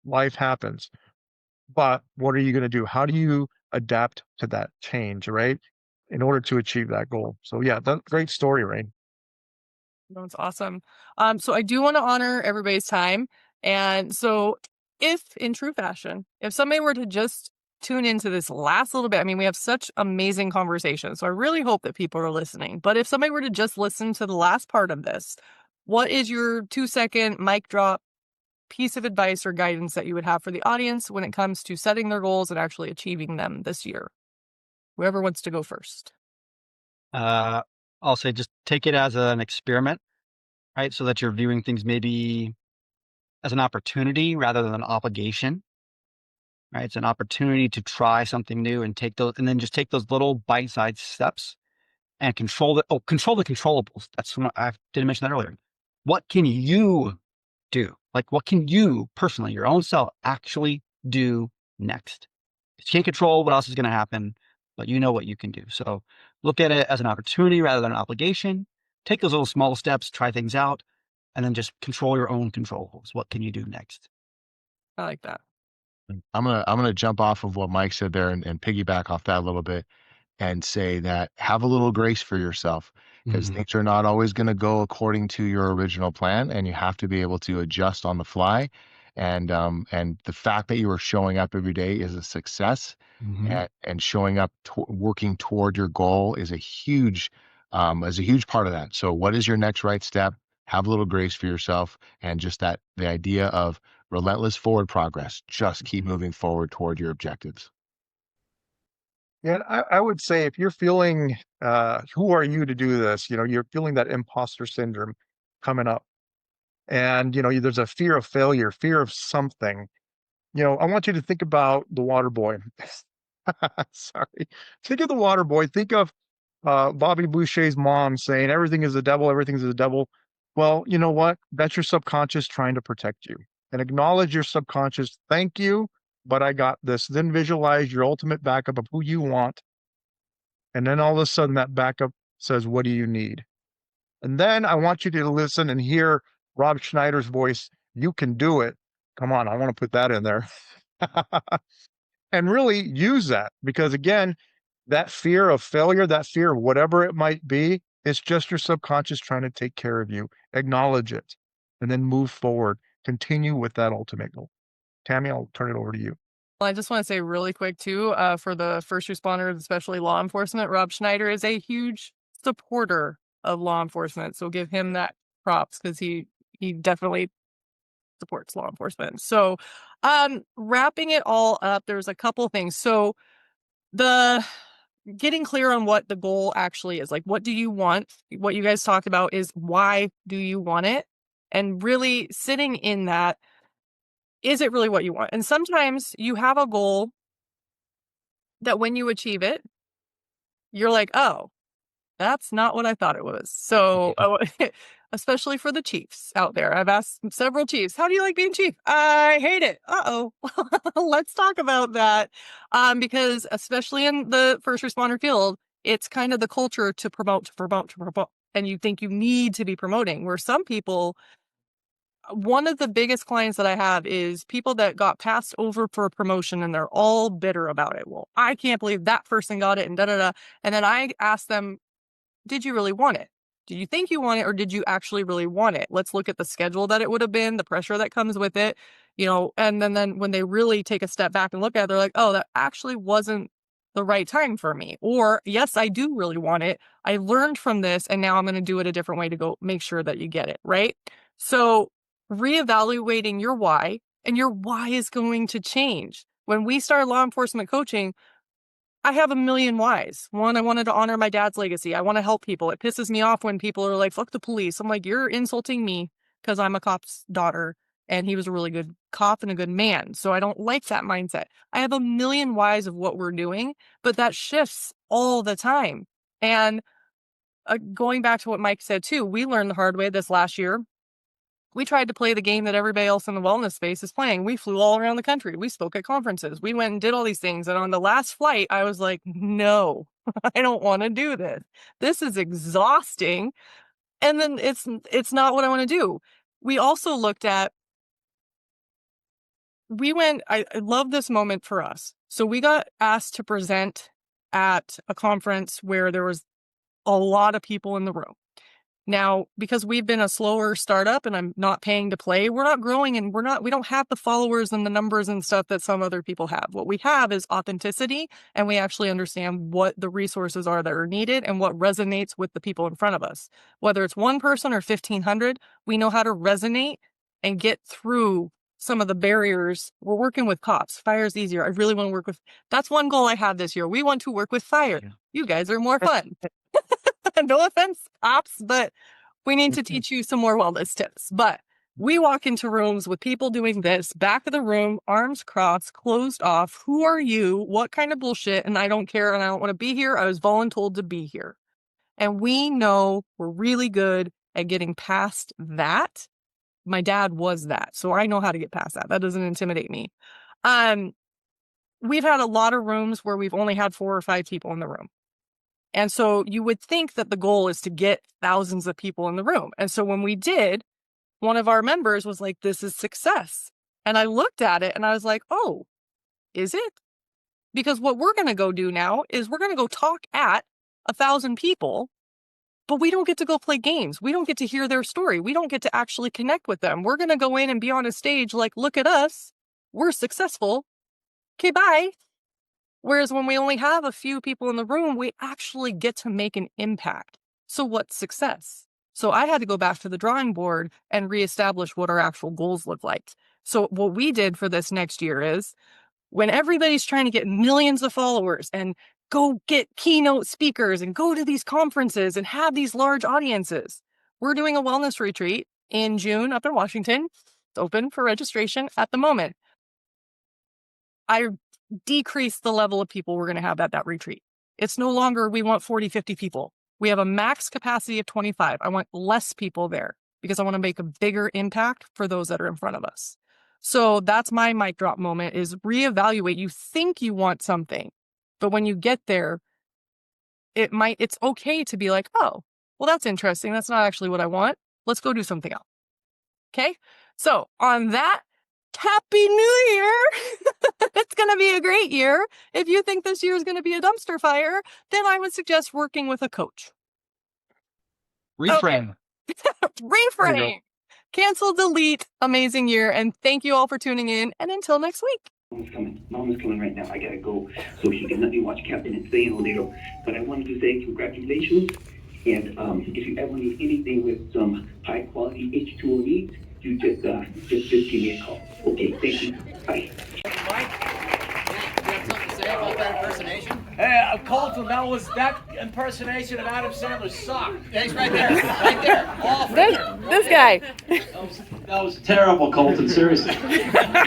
[SPEAKER 4] Life happens. But what are you going to do? How do you adapt to that change, right? In order to achieve that goal. So yeah, that's great story, Rayne.
[SPEAKER 2] That's awesome. So I do want to honor everybody's time. And so if in true fashion, if somebody were to just tune into this last little bit, I mean, we have such amazing conversations. So I really hope that people are listening. But if somebody were to just listen to the last part of this, what is your 2-second mic drop piece of advice or guidance that you would have for the audience when it comes to setting their goals and actually achieving them this year? Whoever wants to go first.
[SPEAKER 3] I'll say just take it as an experiment, right? So that you're viewing things maybe as an opportunity rather than an obligation, right? It's an opportunity to try something new and then just take those little bite-sized steps and control the controllables. That's what I didn't mention that earlier. What can you do? Like, what can you personally, your own self, actually do next? You can't control what else is going to happen, but you know what you can do. So look at it as an opportunity rather than an obligation. Take those little small steps, try things out, and then just control your own controllables. What can you do next?
[SPEAKER 2] I like that.
[SPEAKER 1] I'm gonna jump off of what Mike said there and piggyback off that a little bit and say that have a little grace for yourself because things are not always going to go according to your original plan, and you have to be able to adjust on the fly. And the fact that you are showing up every day is a success, and showing up working toward your goal is a huge part of that. So what is your next right step? Have a little grace for yourself, and just the idea of relentless forward progress. Just keep moving forward toward your objectives.
[SPEAKER 4] Yeah, I would say if you're feeling, who are you to do this? You're feeling that imposter syndrome coming up, and there's a fear of failure, fear of something. I want you to think about the Waterboy. Sorry, think of the Waterboy. Think of Bobby Boucher's mom saying, "Everything is the devil. Everything is the devil." Well, you know what? That's your subconscious trying to protect you, and acknowledge your subconscious. Thank you, but I got this. Then visualize your ultimate backup of who you want. And then all of a sudden that backup says, what do you need? And then I want you to listen and hear Rob Schneider's voice. You can do it. Come on, I want to put that in there. And really use that because again, that fear of failure, that fear of whatever it might be, It's just your subconscious trying to take care of you. Acknowledge it and then move forward. Continue with that ultimate goal. Tami, I'll turn it over to you.
[SPEAKER 2] Well, I just want to say really quick too, for the first responders, especially law enforcement, Rob Schneider is a huge supporter of law enforcement. So give him that props because he definitely supports law enforcement. So wrapping it all up, there's a couple things. So the getting clear on what the goal actually is, like what do you want? What you guys talked about is why do you want it? And really sitting in that, is it really what you want? And sometimes you have a goal that when you achieve it, you're like, oh, that's not what I thought it was. So, especially for the chiefs out there, I've asked several chiefs, how do you like being chief? I hate it. Uh-oh. Let's talk about that. Because especially in the first responder field, it's kind of the culture to promote. And you think you need to be promoting, where some people, one of the biggest clients that I have is people that got passed over for a promotion and they're all bitter about it. Well, I can't believe that person got it and da-da-da. And then I ask them, did you really want it? Did you think you want it or did you actually really want it? Let's look at the schedule that it would have been, the pressure that comes with it, and then when they really take a step back and look at it, they're like, oh, that actually wasn't the right time for me. Or yes, I do really want it. I learned from this and now I'm going to do it a different way to go make sure that you get it, right? So reevaluating your why, and your why is going to change. When we start law enforcement coaching, I have a million whys. One, I wanted to honor my dad's legacy. I want to help people. It pisses me off when people are like, fuck the police. I'm like, you're insulting me because I'm a cop's daughter and he was a really good cop and a good man. So I don't like that mindset. I have a million whys of what we're doing, but that shifts all the time. And going back to what Mike said too, we learned the hard way this last year. We tried to play the game that everybody else in the wellness space is playing. We flew all around the country. We spoke at conferences. We went and did all these things. And on the last flight, I was like, no, I don't want to do this. This is exhausting. And then it's not what I want to do. We also looked at, I love this moment for us. So we got asked to present at a conference where there was a lot of people in the room. Now, because we've been a slower startup and I'm not paying to play, we're not growing and we don't have the followers and the numbers and stuff that some other people have. What we have is authenticity, and we actually understand what the resources are that are needed and what resonates with the people in front of us. Whether it's one person or 1,500, we know how to resonate and get through some of the barriers. We're working with cops. Fire's easier. I really want to work with, that's one goal I have this year. We want to work with fire.
[SPEAKER 3] Yeah.
[SPEAKER 2] You guys are more fun. No offense, cops, but we need to teach you some more wellness tips. But we walk into rooms with people doing this, back of the room, arms crossed, closed off. Who are you? What kind of bullshit? And I don't care and I don't want to be here. I was voluntold to be here. And we know we're really good at getting past that. My dad was that. So I know how to get past that. That doesn't intimidate me. We've had a lot of rooms where we've only had 4 or 5 people in the room. And so you would think that the goal is to get thousands of people in the room. And so when we did, one of our members was like, this is success. And I looked at it and I was like, oh, is it? Because what we're going to go do now is we're going to go talk at 1,000 people, but we don't get to go play games. We don't get to hear their story. We don't get to actually connect with them. We're going to go in and be on a stage like, look at us. We're successful. Okay, bye. Whereas when we only have a few people in the room, we actually get to make an impact. So what's success? So I had to go back to the drawing board and reestablish what our actual goals look like. So what we did for this next year is, when everybody's trying to get millions of followers and go get keynote speakers and go to these conferences and have these large audiences, we're doing a wellness retreat in June up in Washington. It's open for registration at the moment. I decrease the level of people we're going to have at that retreat. It's no longer, we want 40, 50 people. We have a max capacity of 25. I want less people there because I want to make a bigger impact for those that are in front of us. So that's my mic drop moment, is reevaluate. You think you want something, but when you get there, it's okay to be like, oh, well, that's interesting. That's not actually what I want. Let's go do something else. Okay. So on that, Happy New Year. It's going to be a great year. If you think this year is going to be a dumpster fire, then I would suggest working with a coach.
[SPEAKER 3] Reframe.
[SPEAKER 2] Reframe. Cancel, delete. Amazing year. And thank you all for tuning in. And until next week.
[SPEAKER 5] Mama's coming right now. I gotta go so she can let me watch Captain Insane all day. But I wanted to say congratulations. And if you ever need anything with some high quality H2O needs, you just give me a call. Okay, thank you. Bye.
[SPEAKER 6] Hey, Colton, that impersonation of Adam Sandler sucked. Yeah, he's right there. Right there. Off
[SPEAKER 2] This guy.
[SPEAKER 6] That was terrible, Colton. Seriously.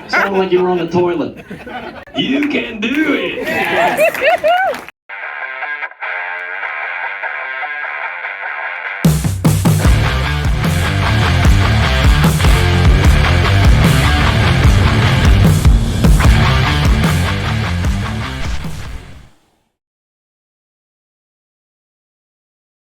[SPEAKER 6] Sounded like you were on the toilet. You can do it.